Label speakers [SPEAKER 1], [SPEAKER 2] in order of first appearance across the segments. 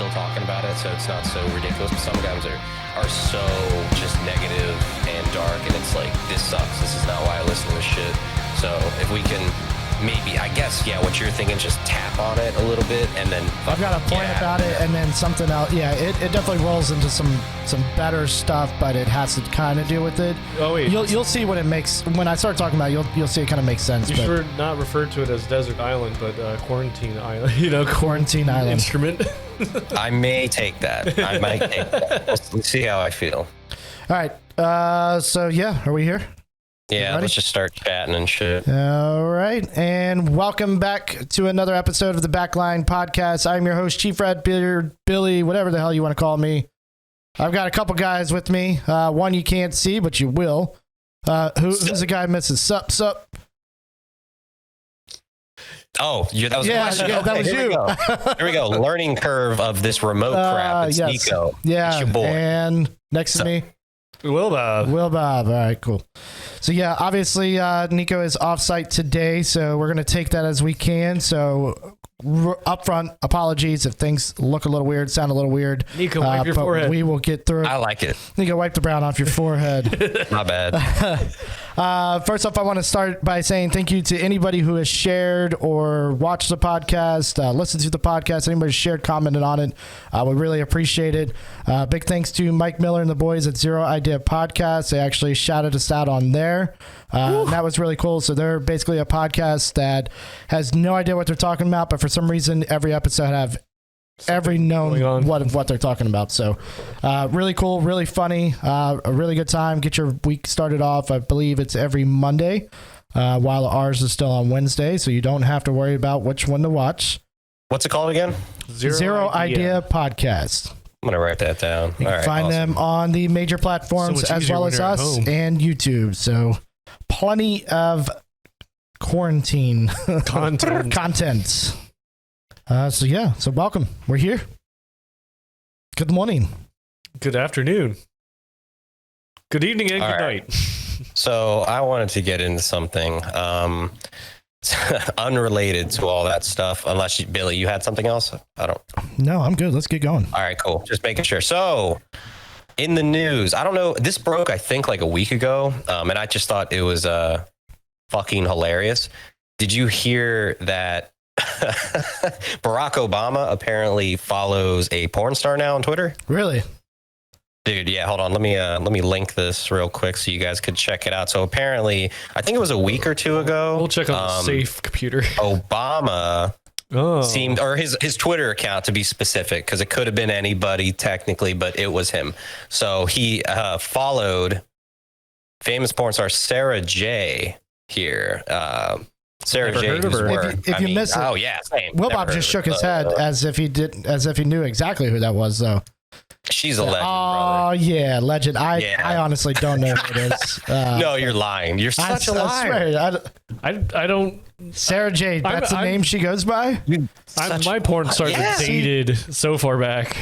[SPEAKER 1] still talking about it, so it's not so ridiculous. But some guys are so just negative and dark, and it's like, this sucks. This is not why I listen to this shit. So if we can maybe, I guess, yeah, what you're thinking, just tap on it a little bit, and then
[SPEAKER 2] I've got a point about it, and then something else. Yeah, it definitely rolls into some better stuff, but it has to kind of deal with it.
[SPEAKER 3] Oh wait,
[SPEAKER 2] you'll see what it makes when I start talking about it. You'll see it kind of makes sense.
[SPEAKER 3] You should not refer to it as desert island, but quarantine island. You know,
[SPEAKER 2] quarantine island
[SPEAKER 3] instrument.
[SPEAKER 1] I may take that. I might take that. Let's see how I feel.
[SPEAKER 2] All right. So yeah, are we here?
[SPEAKER 1] Yeah, let's just start chatting and shit.
[SPEAKER 2] All right, and welcome back to another episode of the Backline Podcast. I'm your host, Chief Red Beard, Billy, whatever the hell you want to call me. I've got a couple guys with me. One you can't see, but you will. Who's the guy missing? Sup?
[SPEAKER 1] Oh, that was a question.
[SPEAKER 2] Yeah, that was you.
[SPEAKER 1] Here we go. Learning curve of this remote crap. It's
[SPEAKER 2] yes.
[SPEAKER 1] Nico.
[SPEAKER 2] Yeah,
[SPEAKER 1] it's your boy.
[SPEAKER 2] And next to me,
[SPEAKER 3] Will Bob.
[SPEAKER 2] All right, cool. So yeah, obviously Nico is off-site today, so we're going to take that as we can. So upfront, apologies if things look a little weird, sound a little weird.
[SPEAKER 3] Nico, wipe your forehead.
[SPEAKER 2] We will get through it.
[SPEAKER 1] I like it.
[SPEAKER 2] Nico, wipe the brown off your forehead.
[SPEAKER 1] My bad.
[SPEAKER 2] First off, I want to start by saying thank you to anybody who has shared or watched the podcast, listened to the podcast, anybody who's shared, commented on it. We really appreciate it. Big thanks to Mike Miller and the boys at Zero Idea Podcast. They actually shouted us out on there. And that was really cool. So they're basically a podcast that has no idea what they're talking about, but for some reason, every episode have every known what they're talking about. So really cool, really funny, a really good time. Get your week started off. I believe it's every Monday, while ours is still on Wednesday, so you don't have to worry about which one to watch.
[SPEAKER 1] What's it called again?
[SPEAKER 2] Zero Idea Podcast.
[SPEAKER 1] I'm gonna write that down.
[SPEAKER 2] You can find them on the major platforms as well as us and YouTube. So plenty of quarantine content. So welcome. We're here. Good morning.
[SPEAKER 3] Good afternoon. Good evening and good night.
[SPEAKER 1] So I wanted to get into something unrelated to all that stuff, unless Billy, you had something else?
[SPEAKER 2] No, I'm good. Let's get going.
[SPEAKER 1] All right, cool. Just making sure. So in the news, I don't know, this broke, I think, like a week ago, and I just thought it was fucking hilarious. Did you hear that Barack Obama apparently follows a porn star now on Twitter?
[SPEAKER 2] Really?
[SPEAKER 1] Dude, yeah, hold on. Let me link this real quick so you guys could check it out. So apparently, I think it was a week or two ago.
[SPEAKER 3] We'll check on the safe computer.
[SPEAKER 1] Obama seemed, or his Twitter account to be specific, because it could have been anybody technically, but it was him. So he followed famous porn star Sarah J here. Sarah J.
[SPEAKER 2] If you miss it,
[SPEAKER 1] oh yeah, same.
[SPEAKER 2] Will Bob just shook his head as if he knew exactly who that was, though.
[SPEAKER 1] She's a legend.
[SPEAKER 2] Oh yeah, legend. I honestly don't know who it is.
[SPEAKER 1] No, you're lying. You're such a liar.
[SPEAKER 3] I don't.
[SPEAKER 2] Sarah J. That's the name she goes by.
[SPEAKER 3] My porn stars are dated so far back.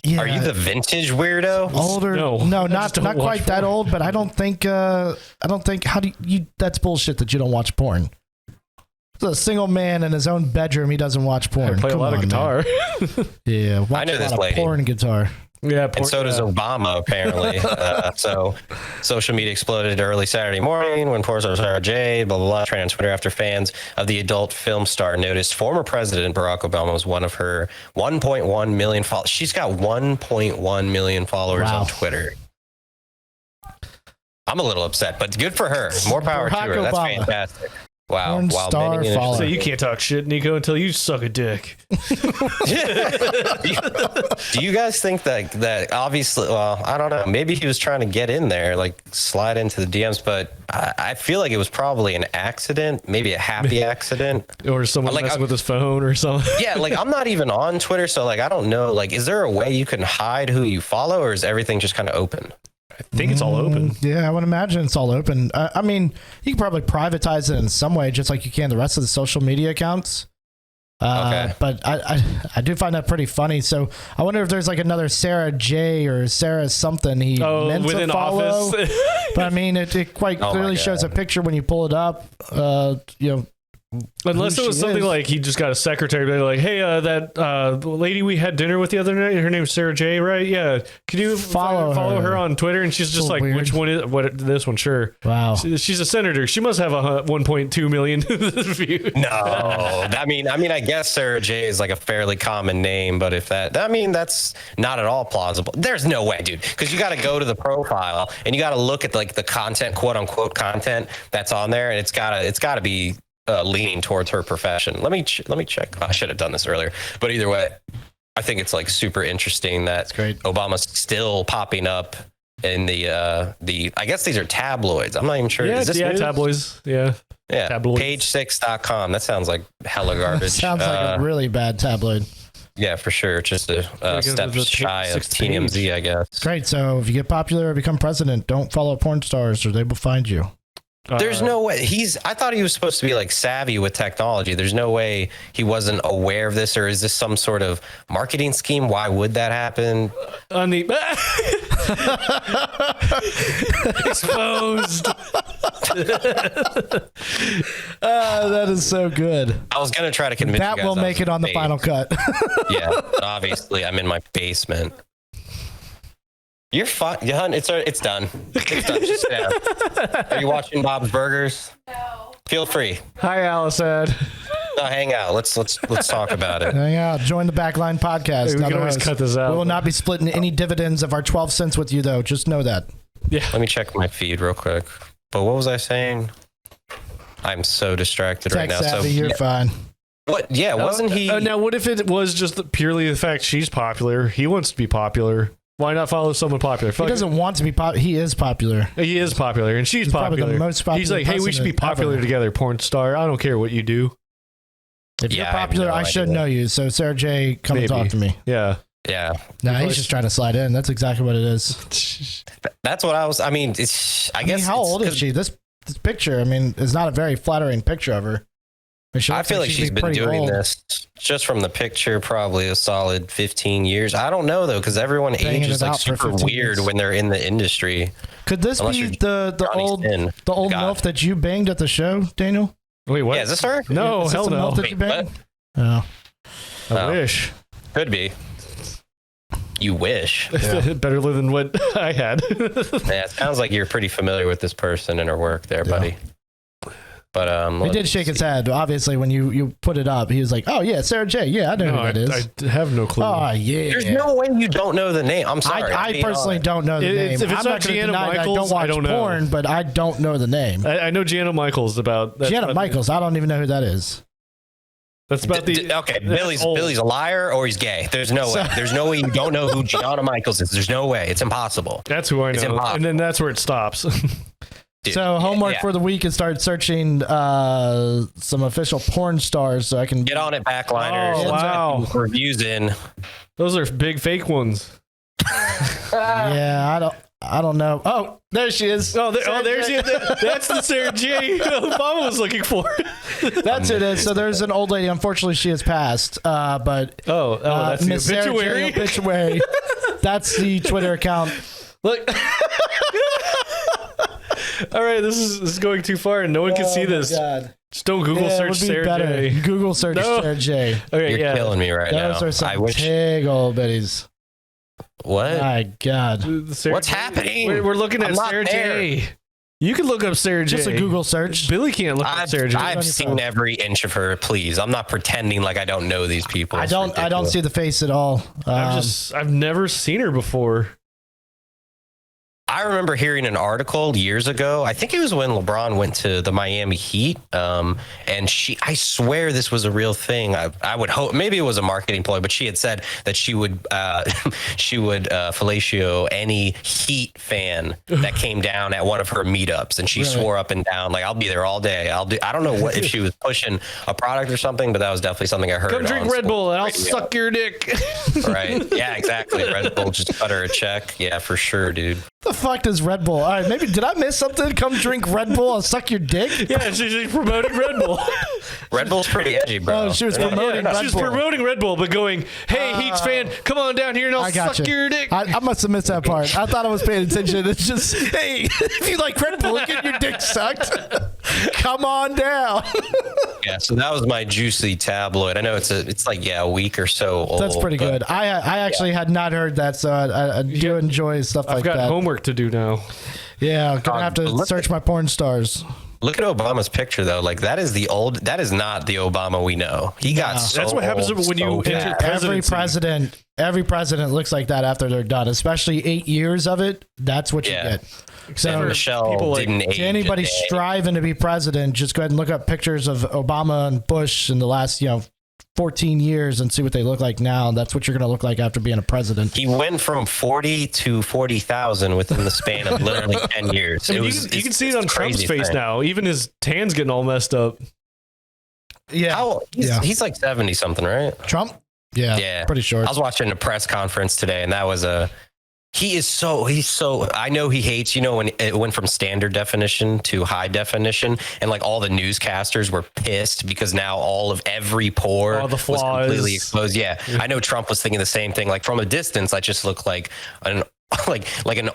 [SPEAKER 2] Yeah.
[SPEAKER 1] Are you the vintage weirdo?
[SPEAKER 2] Older? No, not quite that old. But I don't think. How do you? That's bullshit that you don't watch porn. A single man in his own bedroom, he doesn't watch porn.
[SPEAKER 3] I play a lot of guitar.
[SPEAKER 2] Yeah,
[SPEAKER 1] I know this lady.
[SPEAKER 2] Porn guitar.
[SPEAKER 3] Yeah,
[SPEAKER 1] and so does Obama, apparently. So social media exploded early Saturday morning when porn star Sarah J. blah, blah, blah, trended on Twitter after fans of the adult film star noticed former President Barack Obama was one of her 1.1 million followers. She's got 1.1 million followers on Twitter. I'm a little upset, but good for her. More power
[SPEAKER 2] Barack
[SPEAKER 1] to her. That's
[SPEAKER 2] Obama.
[SPEAKER 1] Fantastic. Wow.
[SPEAKER 2] Porn star follower.
[SPEAKER 3] So you can't talk shit, Nico, until you suck a dick.
[SPEAKER 1] Do you guys think that obviously, well, I don't know, maybe he was trying to get in there, like slide into the DMs, but I feel like it was probably an accident, maybe a happy accident.
[SPEAKER 3] Or someone messing with his phone or something.
[SPEAKER 1] Yeah, like I'm not even on Twitter, so like I don't know, like is there a way you can hide who you follow, or is everything just kind of open?
[SPEAKER 3] I think it's all open.
[SPEAKER 2] Yeah, I would imagine it's all open. I mean, you can probably privatize it in some way, just like you can the rest of the social media accounts. Okay. But I do find that pretty funny. So I wonder if there's like another Sarah J or Sarah something he meant to follow. But I mean, it quite clearly shows a picture when you pull it up.
[SPEAKER 3] Unless it was something like he just got a secretary. They're like, hey, that lady we had dinner with the other night, her name's Sarah J, right? Yeah. Can you follow her on Twitter? And she's just like, weird. Which one is this one? Sure.
[SPEAKER 2] Wow.
[SPEAKER 3] She's a senator. She must have 1.2 million views.
[SPEAKER 1] No, I mean, I guess Sarah J is like a fairly common name, but if that's not at all plausible. There's no way, dude, because you got to go to the profile and you got to look at like the content, quote unquote content that's on there, and it's gotta be leaning towards her profession. Let me check. I should have done this earlier, but either way, I think it's like super interesting that Obama's still popping up in the I guess these are tabloids. I'm not even sure.
[SPEAKER 3] Yeah,
[SPEAKER 1] is this news?
[SPEAKER 3] Tabloids. Yeah. Tabloids.
[SPEAKER 1] Page6.com. That sounds like hella garbage.
[SPEAKER 2] Sounds like a really bad tabloid.
[SPEAKER 1] Yeah, for sure. Just a step shy of TMZ, I guess.
[SPEAKER 2] Great. So if you get popular or become president, don't follow porn stars or they will find you.
[SPEAKER 1] There's no way I thought he was supposed to be like savvy with technology. There's no way he wasn't aware of this, or is this some sort of marketing scheme? Why would that happen?
[SPEAKER 3] On the exposed.
[SPEAKER 2] That is so good.
[SPEAKER 1] I was gonna try to convince
[SPEAKER 2] that
[SPEAKER 1] you guys
[SPEAKER 2] will make it on the final cut.
[SPEAKER 1] Yeah, obviously I'm in my basement. You're fine. Yeah, it's done. It's done. Just sit down. Are you watching Bob's Burgers? No. Feel free.
[SPEAKER 3] Hi, Alisad.
[SPEAKER 1] No, hang out. Let's talk about it.
[SPEAKER 2] Hang out. Join the Backline podcast.
[SPEAKER 3] Hey, we can always cut this out.
[SPEAKER 2] We will not be splitting any dividends of our 12 cents with you, though. Just know that.
[SPEAKER 3] Yeah.
[SPEAKER 1] Let me check my feed real quick. But what was I saying? I'm so distracted right now.
[SPEAKER 2] Savvy, you're fine.
[SPEAKER 1] What? Yeah, wasn't he?
[SPEAKER 3] Now, what if it was just purely the fact she's popular? He wants to be popular. Why not follow someone popular?
[SPEAKER 2] He doesn't want to be popular. He is popular.
[SPEAKER 3] He is popular, and she's popular.
[SPEAKER 2] Probably the most popular.
[SPEAKER 3] He's like, hey, we should be popular together, porn star. I don't care what you do.
[SPEAKER 2] If you're popular, I should know you. So Sarah J, come and talk to me.
[SPEAKER 3] Yeah.
[SPEAKER 1] Yeah.
[SPEAKER 2] No, he's just trying to slide in. That's exactly what it is.
[SPEAKER 1] That's what I was. I mean, I guess.
[SPEAKER 2] How old is she? This picture, I mean, is not a very flattering picture of her.
[SPEAKER 1] I feel like she's been doing this just from the picture probably a solid 15 years. I don't know though, because everyone ages like super weird when they're in the industry.
[SPEAKER 2] Could this be the old MILF that you banged at the show, Daniel?
[SPEAKER 3] Wait, what?
[SPEAKER 1] Yeah, is this her?
[SPEAKER 3] No,
[SPEAKER 2] is
[SPEAKER 3] hell no.
[SPEAKER 2] That you banged? Oh.
[SPEAKER 3] I wish.
[SPEAKER 1] Could be. You wish.
[SPEAKER 3] Yeah. Better live than what I had.
[SPEAKER 1] Yeah, it sounds like you're pretty familiar with this person and her work there, buddy. But
[SPEAKER 2] he did shake his head. Obviously, when you put it up, he was like, "Oh yeah, Sarah J. Yeah, I know who that is."
[SPEAKER 3] I have no clue.
[SPEAKER 2] Oh yeah.
[SPEAKER 1] There's no way you don't know the name. I'm sorry.
[SPEAKER 2] I personally don't know the name.
[SPEAKER 3] If it's
[SPEAKER 2] I'm not
[SPEAKER 3] Gianna Michaels,
[SPEAKER 2] I don't watch porn, but I don't know the name.
[SPEAKER 3] I know Gianna Michaels about that.
[SPEAKER 2] Gianna Michaels. I don't even know who that is.
[SPEAKER 3] That's about
[SPEAKER 1] okay. Billy's a liar or he's gay. There's no way. There's no way you don't know who Gianna Michaels is. There's no way. It's impossible.
[SPEAKER 3] That's who I know. And then that's where it stops.
[SPEAKER 2] Dude, so homework for the week is start searching some official porn stars so I can
[SPEAKER 1] get on it. Backliners.
[SPEAKER 3] Oh, wow.
[SPEAKER 1] Reviews in.
[SPEAKER 3] Those are big fake ones.
[SPEAKER 2] Yeah, I don't know. Oh, there she is.
[SPEAKER 3] There she is. That's the Sarah J. Obama was looking for.
[SPEAKER 2] That's it. So there's an old lady. Unfortunately, she has passed. But
[SPEAKER 3] that's
[SPEAKER 2] Miss
[SPEAKER 3] the
[SPEAKER 2] obituary. Obituary. That's the Twitter account.
[SPEAKER 3] Look. All right, this is going too far, and no one can see this. God. Just don't Google search Sarah J.
[SPEAKER 2] Google search Sarah J.
[SPEAKER 1] Okay, you're killing me right now.
[SPEAKER 2] Those are some big old bitties.
[SPEAKER 1] What?
[SPEAKER 2] My God.
[SPEAKER 1] What's happening?
[SPEAKER 3] We're looking at Sarah J. You can look up Sarah J.
[SPEAKER 2] Just a Google search.
[SPEAKER 3] Billy can't look up Sarah J.
[SPEAKER 1] I've seen every inch of her. Please, I'm not pretending like I don't know these people.
[SPEAKER 2] I don't see the face at all.
[SPEAKER 3] I've never seen her before.
[SPEAKER 1] I remember hearing an article years ago. I think it was when LeBron went to the Miami Heat. And I swear this was a real thing. I would hope maybe it was a marketing ploy, but she had said that she would fellatio any Heat fan that came down at one of her meetups. And she swore up and down, like, I'll be there all day. I don't know if she was pushing a product or something, but that was definitely something I heard.
[SPEAKER 3] Come drink Red Bull and I'll suck your dick.
[SPEAKER 1] Right. Yeah, exactly. Red Bull just cut her a check. Yeah, for sure, dude.
[SPEAKER 2] The fuck does Red Bull? All right, maybe did I miss something? Come drink Red Bull. I'll suck your dick.
[SPEAKER 3] Yeah, she's promoting Red Bull.
[SPEAKER 1] Red Bull's pretty edgy, bro.
[SPEAKER 2] Oh, she was promoting Red Bull.
[SPEAKER 3] She's promoting Red Bull, but going, "Hey, Heats fan, come on down here and I'll suck your dick."
[SPEAKER 2] I must have missed that part. I thought I was paying attention. It's just, hey, if you like Red Bull, get your dick sucked. Come on down.
[SPEAKER 1] Yeah, so that was my juicy tabloid. I know it's like a week or so old.
[SPEAKER 2] That's pretty good. I actually had not heard that, so I do enjoy stuff like that.
[SPEAKER 3] I've got homework to do now.
[SPEAKER 2] Yeah, I'm gonna have to search my porn stars.
[SPEAKER 1] Look at Obama's picture though. Like that is not the Obama we know. He got so
[SPEAKER 3] That's what happens when you enter presidency.
[SPEAKER 2] Every president looks like that after they're done, especially 8 years of it. That's what you get.
[SPEAKER 1] So Michelle didn't age.
[SPEAKER 2] To anybody striving to be president, just go ahead and look up pictures of Obama and Bush in the last 14 years and see what they look like now. That's what you're going to look like after being a president.
[SPEAKER 1] He went from 40 to 40,000 within the span of literally 10 years.
[SPEAKER 3] You can see it on Trump's face now. Even his tan's getting all messed up.
[SPEAKER 2] Yeah.
[SPEAKER 1] He's like 70 something, right?
[SPEAKER 2] Trump? Yeah. Pretty short.
[SPEAKER 1] I was watching a press conference today and that was he's so, I know he hates, when it went from standard definition to high definition and like all the newscasters were pissed because now every pore
[SPEAKER 3] the flaws
[SPEAKER 1] was completely exposed. Yeah. I know Trump was thinking the same thing. Like from a distance, I just look like an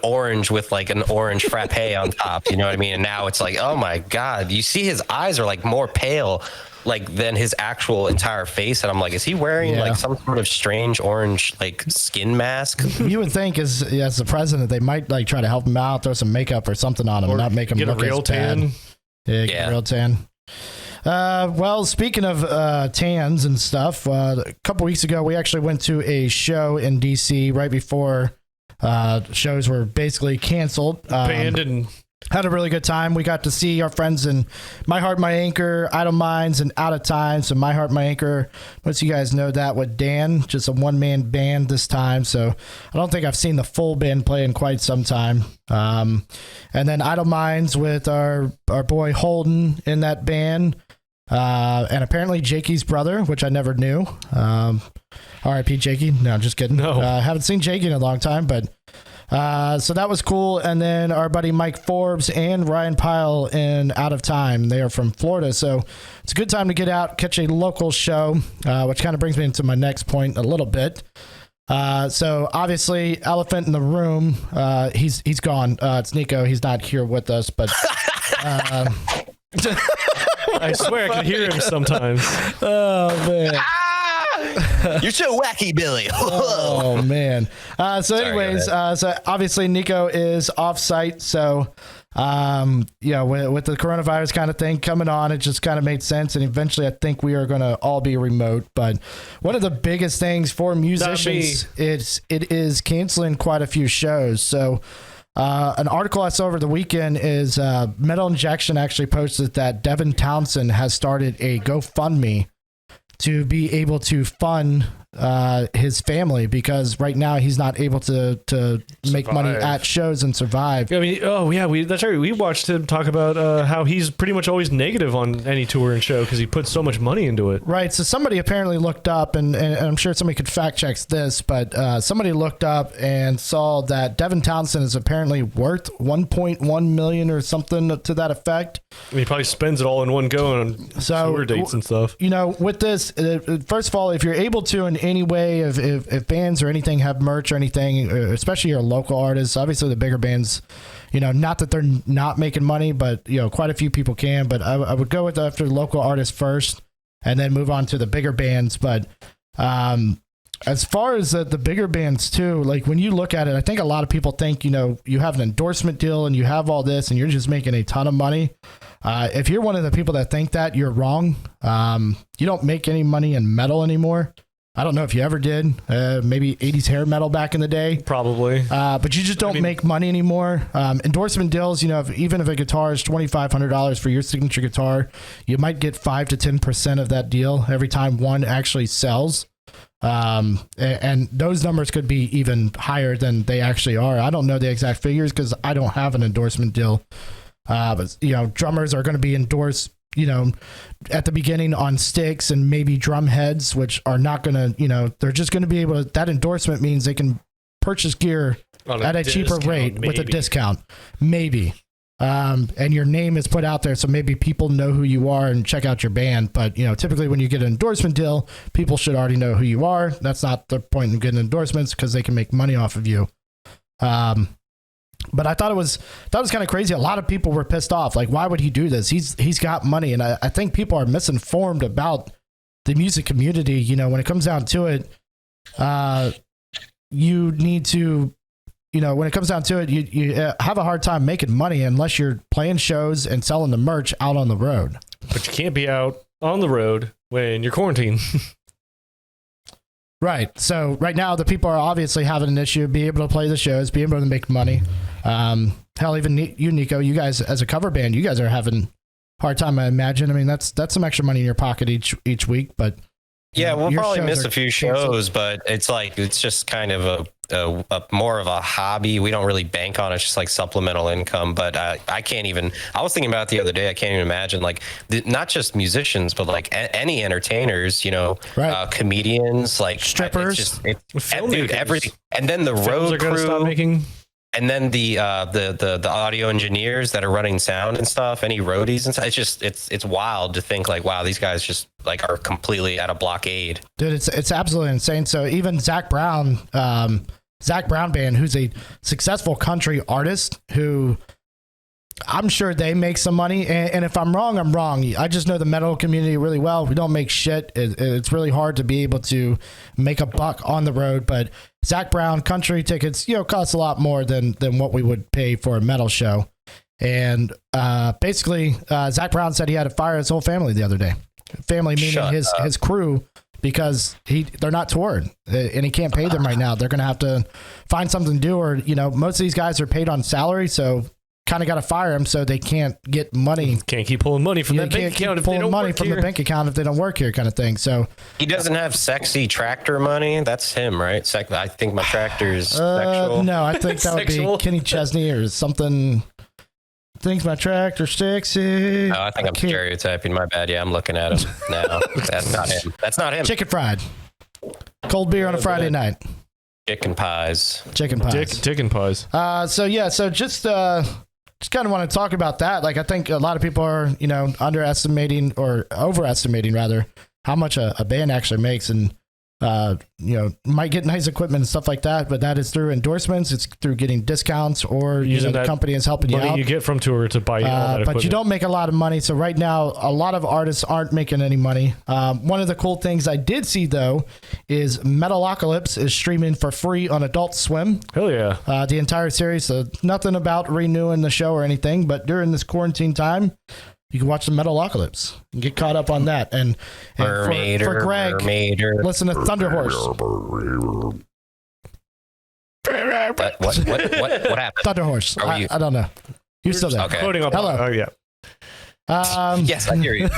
[SPEAKER 1] orange with like an orange frappe on top. You know what I mean? And now it's like, oh my God, you see his eyes are like more pale than his actual entire face. And I'm like, is he wearing like some sort of strange orange like skin mask?
[SPEAKER 2] You would think as the president, they might like try to help him out, throw some makeup or something on him, or not make him look
[SPEAKER 3] a real
[SPEAKER 2] as
[SPEAKER 3] tan.
[SPEAKER 2] bad. Yeah, get a real tan. Well, speaking of tans and stuff, a couple weeks ago, we actually went to a show in DC right before shows were basically canceled.
[SPEAKER 3] Banned and
[SPEAKER 2] had a really good time. We got to see our friends in My Heart, My Anchor, Idle Minds, and Out of Time. So My Heart, My Anchor, most of you guys know that with Dan, just a one-man band this time. So I don't think I've seen the full band play in quite some time. And then Idle Minds with our boy Holden in that band. And apparently Jakey's brother, which I never knew. R.I.P. Jakey. No, just kidding.
[SPEAKER 3] No.
[SPEAKER 2] Haven't seen Jakey in a long time, but so that was cool. And then our buddy Mike Forbes and Ryan Pyle in Out of Time. They are from Florida. So it's a good time to get out, catch a local show, which kind of brings me into my next point a little bit. So obviously elephant in the room, he's gone. It's Nico. He's not here with us, but
[SPEAKER 3] I swear I can hear him sometimes.
[SPEAKER 2] Oh man.
[SPEAKER 1] You're so wacky, Billy.
[SPEAKER 2] Oh man. So anyways, so obviously Nico is off site. So, with the coronavirus kind of thing coming on, it just kind of made sense. And eventually I think we are going to all be remote. But one of the biggest things for musicians it is canceling quite a few shows. So, an article I saw over the weekend is Metal Injection actually posted that Devin Townsend has started a GoFundMe to be able to fund his family, because right now he's not able to make money at shows and survive.
[SPEAKER 3] I mean, that's right. We watched him talk about how he's pretty much always negative on any tour and show because he puts so much money into it.
[SPEAKER 2] Right. So somebody apparently looked up, and I'm sure somebody could fact check this, but somebody looked up and saw that Devin Townsend is apparently worth $1.1 million or something to that effect.
[SPEAKER 3] I mean, he probably spends it all in one go on tour dates and stuff.
[SPEAKER 2] With this, first of all, if you're able to in any way, if bands or anything have merch or anything, especially your local artists, obviously the bigger bands, not that they're not making money, but quite a few people can, but I would go with after the local artists first and then move on to the bigger bands. But as far as the bigger bands too, like when you look at it, I think a lot of people think, you have an endorsement deal and you have all this and you're just making a ton of money. If you're one of the people that think that, you're wrong. You don't make any money in metal anymore. I don't know if you ever did. Maybe 80s hair metal back in the day.
[SPEAKER 3] Probably.
[SPEAKER 2] But you just don't make money anymore. Endorsement deals, even if a guitar is $2,500 for your signature guitar, you might get 5 to 10% of that deal every time one actually sells. And those numbers could be even higher than they actually are. I don't know the exact figures because I don't have an endorsement deal. But drummers are going to be endorsed, at the beginning on sticks and maybe drum heads, which are not going to, they're just going to be able to, that endorsement means they can purchase gear at a cheaper rate with a discount, maybe. And your name is put out there, so maybe people know who you are and check out your band. But typically when you get an endorsement deal, people should already know who you are. That's not the point in getting endorsements, because they can make money off of you. But I thought it was kind of crazy. A lot of people were pissed off. Like, why would he do this? He's got money, and I think people are misinformed about the music community. When it comes down to it, you need to. When it comes down to it, you have a hard time making money unless you're playing shows and selling the merch out on the road.
[SPEAKER 3] But you can't be out on the road when you're quarantined.
[SPEAKER 2] Right. So right now, the people are obviously having an issue, be able to play the shows, be able to make money. Hell, even you, Nico, you guys as a cover band, you guys are having a hard time, I imagine. I mean, that's some extra money in your pocket each week, but
[SPEAKER 1] yeah, we'll probably miss a few shows, but it's just kind of a more of a hobby. We don't really bank on it. It's just like supplemental income. But I can't even. I was thinking about it the other day. I can't even imagine not just musicians, but like any entertainers.
[SPEAKER 2] Right.
[SPEAKER 1] Comedians, like
[SPEAKER 2] strippers,
[SPEAKER 1] dude, everything. And then the road crew. Stop making. And then the audio engineers that are running sound and stuff, any roadies and stuff. It's just it's wild to think like, wow, these guys just like are completely at a blockade.
[SPEAKER 2] Dude, it's absolutely insane. So even Zach Brown Band, who's a successful country artist, who I'm sure they make some money. And if I'm wrong, I'm wrong. I just know the metal community really well. We don't make shit. It's really hard to be able to make a buck on the road. But Zach Brown country tickets, cost a lot more than what we would pay for a metal show. And basically, Zach Brown said he had to fire his whole family the other day. Family meaning his crew, because they're not touring and he can't pay them right now. They're going to have to find something to do, or most of these guys are paid on salary, so kind of got to fire them so they can't get money.
[SPEAKER 3] Can't keep pulling money from that bank account if they don't work here.
[SPEAKER 2] The bank account if they don't work here, kind of thing. So
[SPEAKER 1] he doesn't have sexy tractor money. That's him, right? I think my tractor's sexual.
[SPEAKER 2] No, I think that would be Kenny Chesney or something. Thinks my tractor sexy.
[SPEAKER 1] No, I think I'm stereotyping. My bad. Yeah, I'm looking at him now. That's not him. That's not him.
[SPEAKER 2] Chicken fried. Cold beer on a Friday night.
[SPEAKER 1] Chicken pies.
[SPEAKER 3] Chicken pies.
[SPEAKER 2] So just kind of want to talk about that. Like, I think a lot of people are, underestimating or overestimating rather how much a band actually makes, and might get nice equipment and stuff like that, but that is through endorsements. It's through getting discounts, or the company is helping you out.
[SPEAKER 3] You get from tour to buy all that equipment.
[SPEAKER 2] But you don't make a lot of money. So right now, a lot of artists aren't making any money. One of the cool things I did see though is Metalocalypse is streaming for free on Adult Swim.
[SPEAKER 3] Hell yeah!
[SPEAKER 2] The entire series. So nothing about renewing the show or anything, but during this quarantine time, you can watch the Metalocalypse and get caught up on that. And for Greg, listen to Thunder Horse.
[SPEAKER 1] What happened?
[SPEAKER 2] Thunder Horse. I don't know. You're still there.
[SPEAKER 1] Okay.
[SPEAKER 2] Hello.
[SPEAKER 3] Oh, yeah.
[SPEAKER 2] Yes,
[SPEAKER 1] I hear you.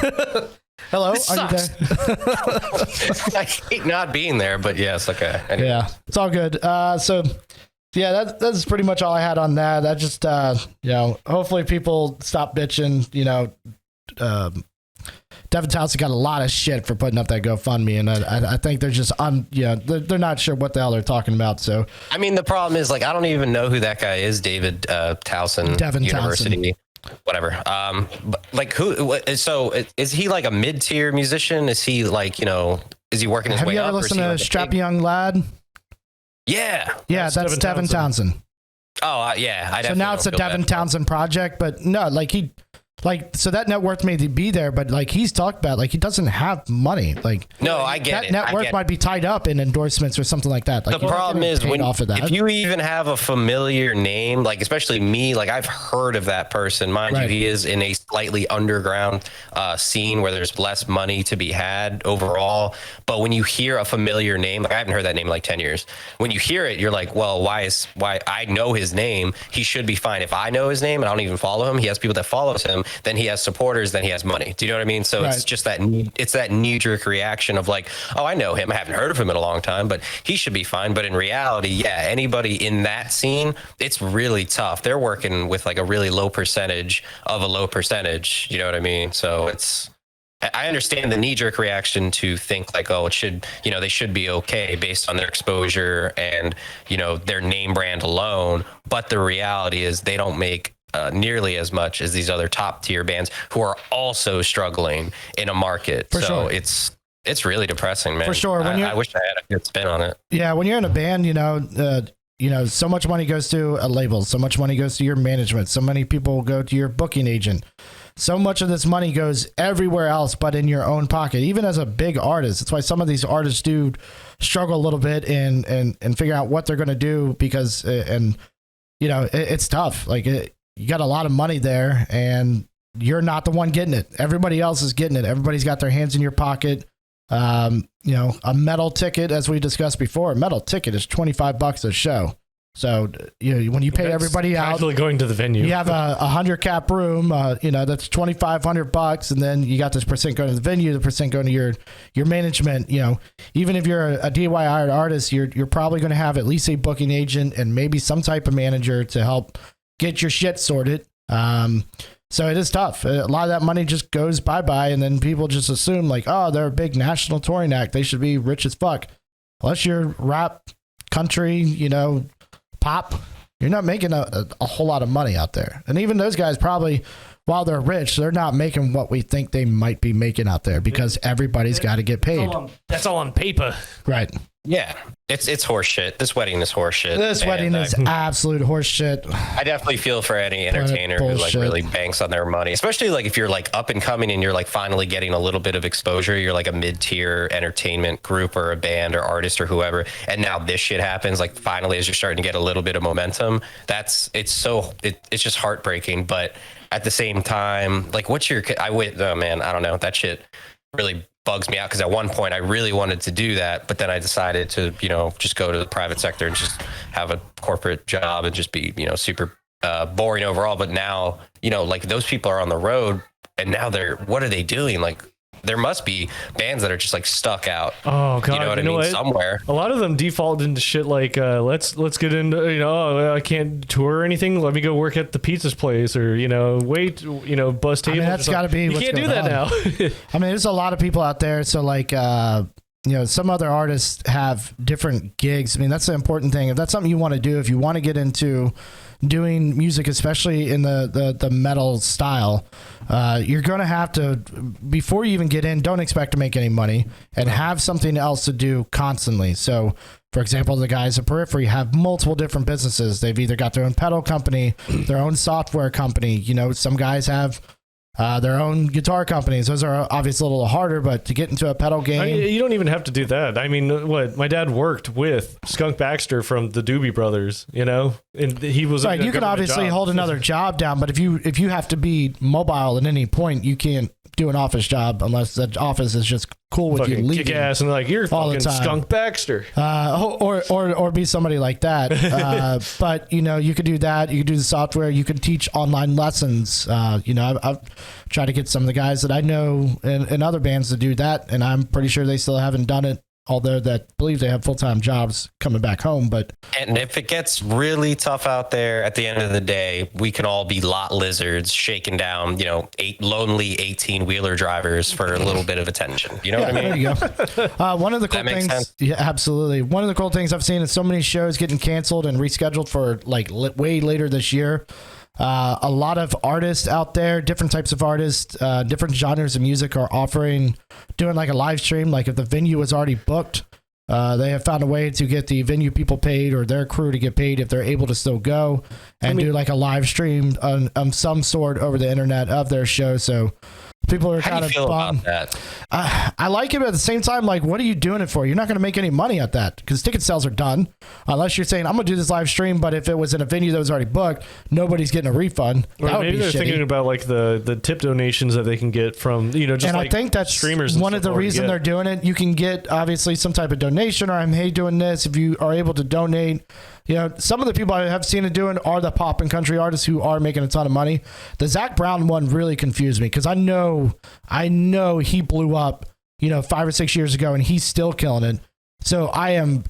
[SPEAKER 2] Hello.
[SPEAKER 1] This
[SPEAKER 2] are
[SPEAKER 1] sucks.
[SPEAKER 2] You there?
[SPEAKER 1] I hate not being there, but yes, okay. Anyway.
[SPEAKER 2] Yeah, it's all good. Yeah, that's pretty much all I had on that. I just, hopefully people stop bitching. Devin Townsend got a lot of shit for putting up that GoFundMe, and I think they're just they're not sure what the hell they're talking about. So,
[SPEAKER 1] I mean, the problem is, like, I don't even know who that guy is, David Townsend,
[SPEAKER 2] Devin
[SPEAKER 1] University.
[SPEAKER 2] Townsend.
[SPEAKER 1] Whatever. But like, so is he like a mid-tier musician? Is he like, is he working his way up?
[SPEAKER 2] Have you ever listened to Strappy Young Lad?
[SPEAKER 1] Yeah.
[SPEAKER 2] Yeah, that's Devin Townsend.
[SPEAKER 1] Oh, yeah.
[SPEAKER 2] So now it's a Devin Townsend project, but no, so that net worth may be there, but like he's talked about, like he doesn't have money. Like,
[SPEAKER 1] no, I get it.
[SPEAKER 2] That net worth might be tied up in endorsements or something like that. Like,
[SPEAKER 1] the problem is if you even have a familiar name, like especially me, like I've heard of that person. Mind you, he is in a slightly underground scene where there's less money to be had overall. But when you hear a familiar name, like I haven't heard that name in like 10 years. When you hear it, you're like, well, why I know his name? He should be fine. If I know his name and I don't even follow him, he has people that follows him. Then he has supporters, then he has money. Do you know what I mean? So it's just that knee-jerk reaction of like, oh, I know him. I haven't heard of him in a long time, but he should be fine. But in reality, yeah, anybody in that scene, it's really tough. They're working with like a really low percentage of a low percentage. You know what I mean? So it's I understand the knee-jerk reaction to think like, oh, it should, they should be okay based on their exposure and, their name brand alone. But the reality is they don't make nearly as much as these other top-tier bands who are also struggling in a market.
[SPEAKER 2] For
[SPEAKER 1] so
[SPEAKER 2] sure.
[SPEAKER 1] it's really depressing, man.
[SPEAKER 2] For sure.
[SPEAKER 1] I wish I had a good spin on it.
[SPEAKER 2] Yeah, when you're in a band, so much money goes to a label, so much money goes to your management, so many people go to your booking agent. So much of this money goes everywhere else but in your own pocket, even as a big artist. That's why some of these artists do struggle a little bit and figure out what they're going to do because, it's tough. Like you got a lot of money there and you're not the one getting it. Everybody else is getting it. Everybody's got their hands in your pocket. A metal ticket, as we discussed before, a metal ticket is $25 a show. So, when you pay everybody out,
[SPEAKER 3] actually going to the venue,
[SPEAKER 2] you have a 100 cap room, that's $2,500. And then you got this percent going to the venue, the percent going to your management. Even if you're a DIY hired artist, you're probably going to have at least a booking agent and maybe some type of manager to help get your shit sorted. So it is tough. A lot of that money just goes bye-bye, and then people just assume like, oh, they're a big national touring act. They should be rich as fuck. Unless you're rap, country, pop, you're not making a whole lot of money out there. And even those guys probably, while they're rich, they're not making what we think they might be making out there because everybody's got to get paid.
[SPEAKER 3] That's all on paper.
[SPEAKER 2] Right.
[SPEAKER 1] Yeah, it's horse shit. This wedding is horse shit.
[SPEAKER 2] This wedding is absolute horse shit.
[SPEAKER 1] I definitely feel for any entertainer who like really banks on their money, especially like if you're like up and coming and you're like finally getting a little bit of exposure. You're like a mid-tier entertainment group or a band or artist or whoever, and now this shit happens. Like finally, as you're starting to get a little bit of momentum, it's just heartbreaking. But at the same time, like oh man, I don't know, that shit really bugs me out because at one point I really wanted to do that, but then I decided to, just go to the private sector and just have a corporate job and just be, super boring overall. But now, like those people are on the road and now what are they doing? Like there must be bands that are just like stuck out.
[SPEAKER 3] Oh god,
[SPEAKER 1] you know what I mean? Somewhere.
[SPEAKER 3] A lot of them default into shit like let's get into I can't tour or anything. Let me go work at the pizza's place or wait bus tables.
[SPEAKER 2] That's got to be.
[SPEAKER 3] You can't do that now.
[SPEAKER 2] I mean, there's a lot of people out there. So like some other artists have different gigs. I mean, that's the important thing. If that's something you want to do, if you want to get into doing music, especially in the metal style, you're going to have to, before you even get in, don't expect to make any money and have something else to do constantly. So, for example, the guys at Periphery have multiple different businesses. They've either got their own pedal company, their own software company. Some guys have their own guitar companies. Those are obviously a little harder, but to get into a pedal game,
[SPEAKER 3] you don't even have to do that. I mean, my dad worked with Skunk Baxter from the Doobie Brothers, and he was
[SPEAKER 2] right. You can obviously hold another job down, but if you have to be mobile at any point, you can't do an office job unless that office is just cool with you leaving.
[SPEAKER 3] Kick ass and like you're fucking Skunk Baxter,
[SPEAKER 2] or be somebody like that. But you could do that. You could do the software. You could teach online lessons. I've tried to get some of the guys that I know in other bands to do that, and I'm pretty sure they still haven't done it. Although that believe they have full-time jobs coming back home,
[SPEAKER 1] and if it gets really tough out there, at the end of the day, we can all be lot lizards shaking down, 8 lonely 18-wheeler drivers for a little bit of attention. You know what I mean?
[SPEAKER 2] There you go. One of the cool things, yeah, absolutely. One of the cool things I've seen is so many shows getting canceled and rescheduled for like way later this year. A lot of artists out there, different types of artists, different genres of music are doing like a live stream. Like if the venue was already booked, they have found a way to get the venue people paid or their crew to get paid if they're able to still go and do like a live stream on some sort over the internet of their show. So people are kind of bummed.
[SPEAKER 1] About that?
[SPEAKER 2] I like it, but at the same time, like, what are you doing it for? You're not going to make any money at that because ticket sales are done. Unless you're saying, I'm going to do this live stream, but if it was in a venue that was already booked, nobody's getting a refund.
[SPEAKER 3] Or maybe they're thinking about like the tip donations that they can get from, just
[SPEAKER 2] and
[SPEAKER 3] like
[SPEAKER 2] I think that's
[SPEAKER 3] streamers.
[SPEAKER 2] One of the reasons they're doing it. You can get obviously some type of donation, or I'm doing this. If you are able to donate, some of the people I have seen it doing are the pop and country artists who are making a ton of money. The Zach Brown one really confused me because I know he blew up, 5 or 6 years ago and he's still killing it. So I am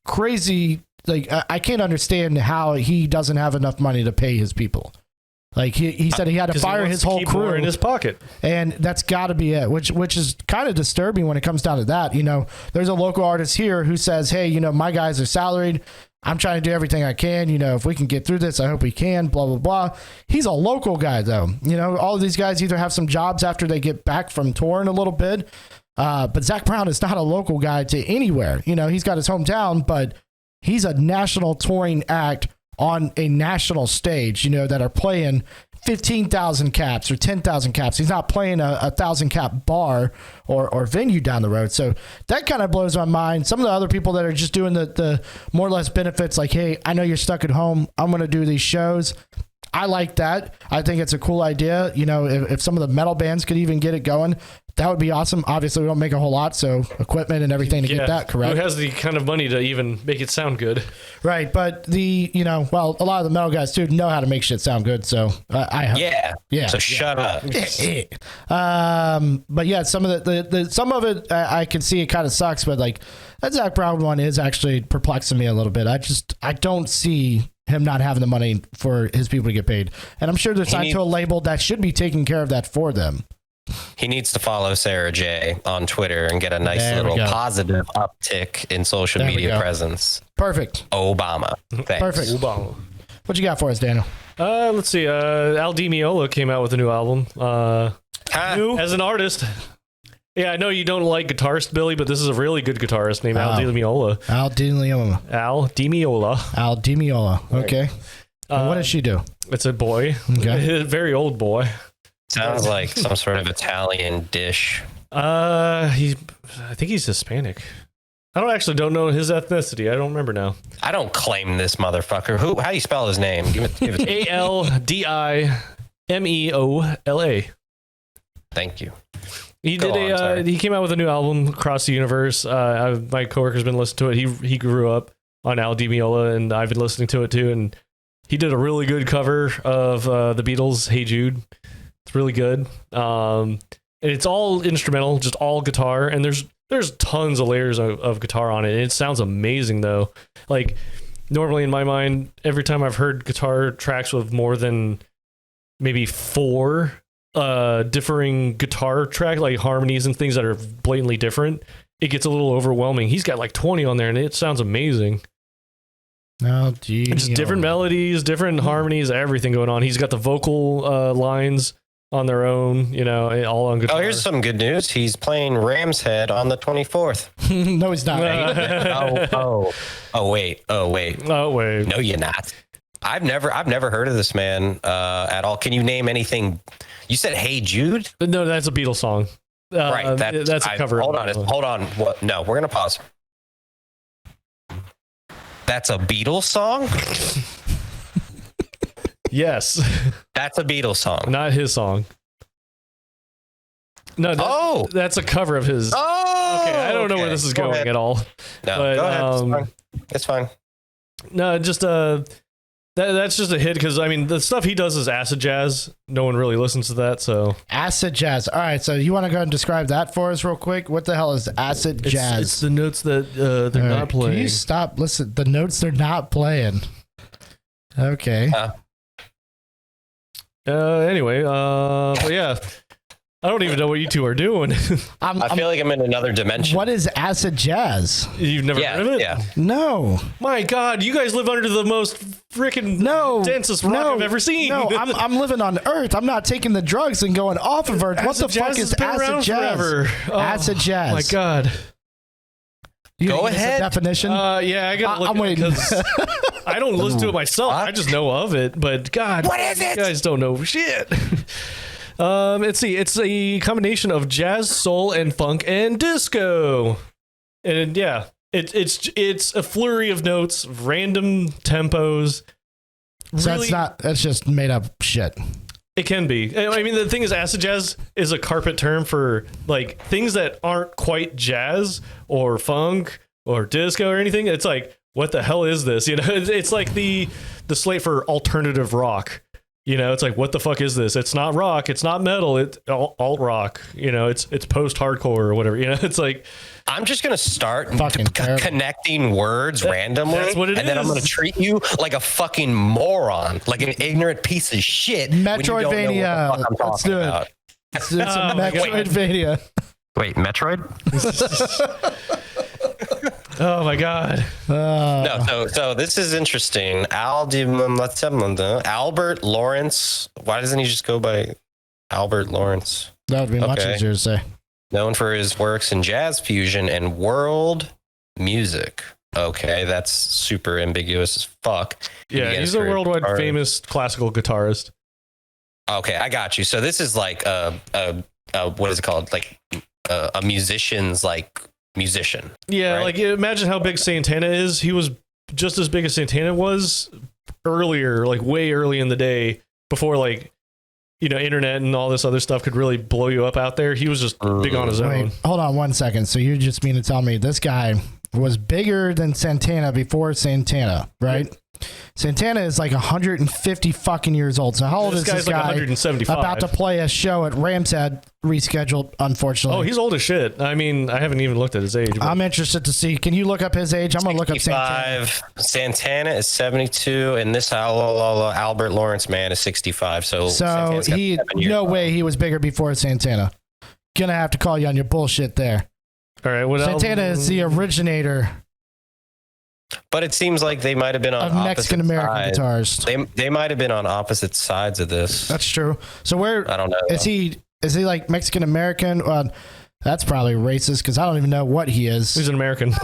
[SPEAKER 2] crazy. Like I can't understand how he doesn't have enough money to pay his people. Like he said he had to fire his whole crew
[SPEAKER 3] in his pocket,
[SPEAKER 2] and that's got to be it. Which is kind of disturbing when it comes down to that. There's a local artist here who says, "Hey, my guys are salaried. I'm trying to do everything I can. If we can get through this, I hope we can." Blah blah blah. He's a local guy though. All of these guys either have some jobs after they get back from touring a little bit, but Zach Brown is not a local guy to anywhere. He's got his hometown, but he's a national touring act on a national stage, that are playing 15,000 caps or 10,000 caps. He's not playing a 1,000 cap bar or venue down the road. So that kind of blows my mind. Some of the other people that are just doing the more or less benefits, like, hey, I know you're stuck at home. I'm going to do these shows. I like that. I think it's a cool idea. If some of the metal bands could even get it going, that would be awesome. Obviously, we don't make a whole lot, so equipment and everything to get that correct.
[SPEAKER 3] Who has the kind of money to even make it sound good?
[SPEAKER 2] Right, but a lot of the metal guys too know how to make shit sound good. So
[SPEAKER 1] yeah. So shut up.
[SPEAKER 2] But yeah, some of some of it I can see it kind of sucks, but like that Zach Brown one is actually perplexing me a little bit. I don't see him not having the money for his people to get paid, and I'm sure they're signed to a label that should be taking care of that for them.
[SPEAKER 1] He needs to follow Sarah J on Twitter and get a nice little positive uptick in social media presence.
[SPEAKER 2] Perfect.
[SPEAKER 1] Obama. Thanks.
[SPEAKER 2] Perfect.
[SPEAKER 3] Obama.
[SPEAKER 2] What you got for us, Daniel?
[SPEAKER 3] Let's see. Al Di Meola came out with a new album. New as an artist. Yeah, I know you don't like guitarist Billy, but this is a really good guitarist named Al Di Meola.
[SPEAKER 2] Al Di Meola.
[SPEAKER 3] Al Di Meola.
[SPEAKER 2] Al Di Meola. Okay. What does she do?
[SPEAKER 3] It's a boy. Okay. A very old boy.
[SPEAKER 1] Sounds like some sort of Italian dish.
[SPEAKER 3] I think he's Hispanic. I don't know his ethnicity. I don't remember now.
[SPEAKER 1] I don't claim this motherfucker. How do you spell his name? Give it
[SPEAKER 3] ALDIMEOLA.
[SPEAKER 1] Thank you.
[SPEAKER 3] He came out with a new album, Across the Universe. My coworker's been listening to it. He grew up on Al Di Meola, and I've been listening to it too. And he did a really good cover of the Beatles' "Hey Jude." It's really good. And it's all instrumental, just all guitar. And there's tons of layers of guitar on it. It sounds amazing though. Like normally in my mind, every time I've heard guitar tracks with more than maybe 4 differing guitar track, like harmonies and things that are blatantly different, it gets a little overwhelming. He's got like 20 on there and it sounds amazing.
[SPEAKER 2] Oh, geez.
[SPEAKER 3] Just different melodies, different harmonies, everything going on. He's got the vocal lines on their own, all on guitar.
[SPEAKER 1] Oh, here's some good news. He's playing Ram's Head on the 24th.
[SPEAKER 2] No, he's not.
[SPEAKER 1] Oh, wait. No, you're not. I've never heard of this man at all. Can you name anything? You said "Hey Jude"?
[SPEAKER 3] No, that's a Beatles song.
[SPEAKER 1] Right.
[SPEAKER 3] That's a cover.
[SPEAKER 1] Hold on. What? No, we're gonna pause. That's a Beatles song?
[SPEAKER 3] Yes.
[SPEAKER 1] That's a Beatles song.
[SPEAKER 3] Not his song. No, that's a cover of his.
[SPEAKER 1] Oh,
[SPEAKER 3] okay. I don't know where this is going at all.
[SPEAKER 1] No,
[SPEAKER 3] but,
[SPEAKER 1] go ahead. It's fine.
[SPEAKER 3] No, just that's just a hit because the stuff he does is acid jazz. No one really listens to that, so
[SPEAKER 2] acid jazz. All right, so you want to go and describe that for us real quick? What the hell is acid jazz?
[SPEAKER 3] It's the notes that they're not playing.
[SPEAKER 2] Can you stop? Listen, the notes they're not playing. Okay.
[SPEAKER 3] Anyway, but yeah, I don't even know what you two are doing.
[SPEAKER 1] I feel like I'm in another dimension.
[SPEAKER 2] What is acid jazz?
[SPEAKER 3] You've never heard of it?
[SPEAKER 1] Yeah.
[SPEAKER 2] No.
[SPEAKER 3] My God, you guys live under the most freaking densest rock I've ever seen.
[SPEAKER 2] No, I'm living on Earth. I'm not taking the drugs and going off of Earth. What the fuck is acid jazz? Acid jazz.
[SPEAKER 3] My God.
[SPEAKER 1] Go ahead.
[SPEAKER 2] Definition.
[SPEAKER 3] Yeah, I gotta look.
[SPEAKER 2] I'm waiting.
[SPEAKER 3] I don't listen to it myself. I just know of it. But God,
[SPEAKER 1] what is it?
[SPEAKER 3] You guys don't know shit. Let's see. It's a combination of jazz, soul, and funk and disco. And yeah, it's a flurry of notes, random tempos.
[SPEAKER 2] So that's just made up shit.
[SPEAKER 3] It can be. The thing is, acid jazz is a carpet term for like things that aren't quite jazz or funk or disco or anything. It's like, what the hell is this? It's like the slate for alternative rock. You know, it's like, what the fuck is this? It's not rock. It's not metal. It's alt rock. You know, it's post hardcore or whatever. You know, it's like,
[SPEAKER 1] I'm just going to start
[SPEAKER 2] Fucking terrible.
[SPEAKER 1] connecting words randomly.
[SPEAKER 3] That's what it
[SPEAKER 1] and then I'm
[SPEAKER 3] is.
[SPEAKER 1] going to treat you like a fucking moron, like an ignorant piece of shit.
[SPEAKER 2] Metroidvania. Let's do it. It's a Metroidvania.
[SPEAKER 1] Wait, Metroid?
[SPEAKER 3] oh my God.
[SPEAKER 1] No, so this is interesting. Albert Lawrence. Why doesn't he just go by Albert Lawrence?
[SPEAKER 2] That would be much easier to say.
[SPEAKER 1] Known for his works in jazz fusion and world music. Okay, that's super ambiguous as fuck.
[SPEAKER 3] Yeah, he's a worldwide famous classical guitarist.
[SPEAKER 1] Okay, I got you. So this is like what is it called? Like a musician's like musician.
[SPEAKER 3] Yeah,
[SPEAKER 1] right?
[SPEAKER 3] like imagine how big Santana is. He was just as big as Santana was earlier, like way early in the day, before like, you know, internet and all this other stuff could really blow you up out there. He was just big on his own.
[SPEAKER 2] Hold on 1 second. So you just mean to tell me this guy was bigger than Santana before Santana, right? Yep. Santana is like 150 fucking years old. So how old is this guy?
[SPEAKER 3] Like 175.
[SPEAKER 2] About to play a show at Ramshead, rescheduled, unfortunately.
[SPEAKER 3] Oh, he's old as shit. I mean, I haven't even looked at his age. But
[SPEAKER 2] I'm interested to see. Can you look up his age? I'm going to look up Santana.
[SPEAKER 1] Santana is 72, and this Albert Lawrence man is 65. So
[SPEAKER 2] he, no way he was bigger before Santana. Gonna have to call you on your bullshit there.
[SPEAKER 3] All right, what
[SPEAKER 2] Santana is the originator.
[SPEAKER 1] But it seems like they might have been on
[SPEAKER 2] Mexican American guitars.
[SPEAKER 1] They might have been on opposite sides of this.
[SPEAKER 2] That's true. So where
[SPEAKER 1] I don't know.
[SPEAKER 2] Is he like Mexican American? That's probably racist because I don't even know what he is.
[SPEAKER 3] He's an American.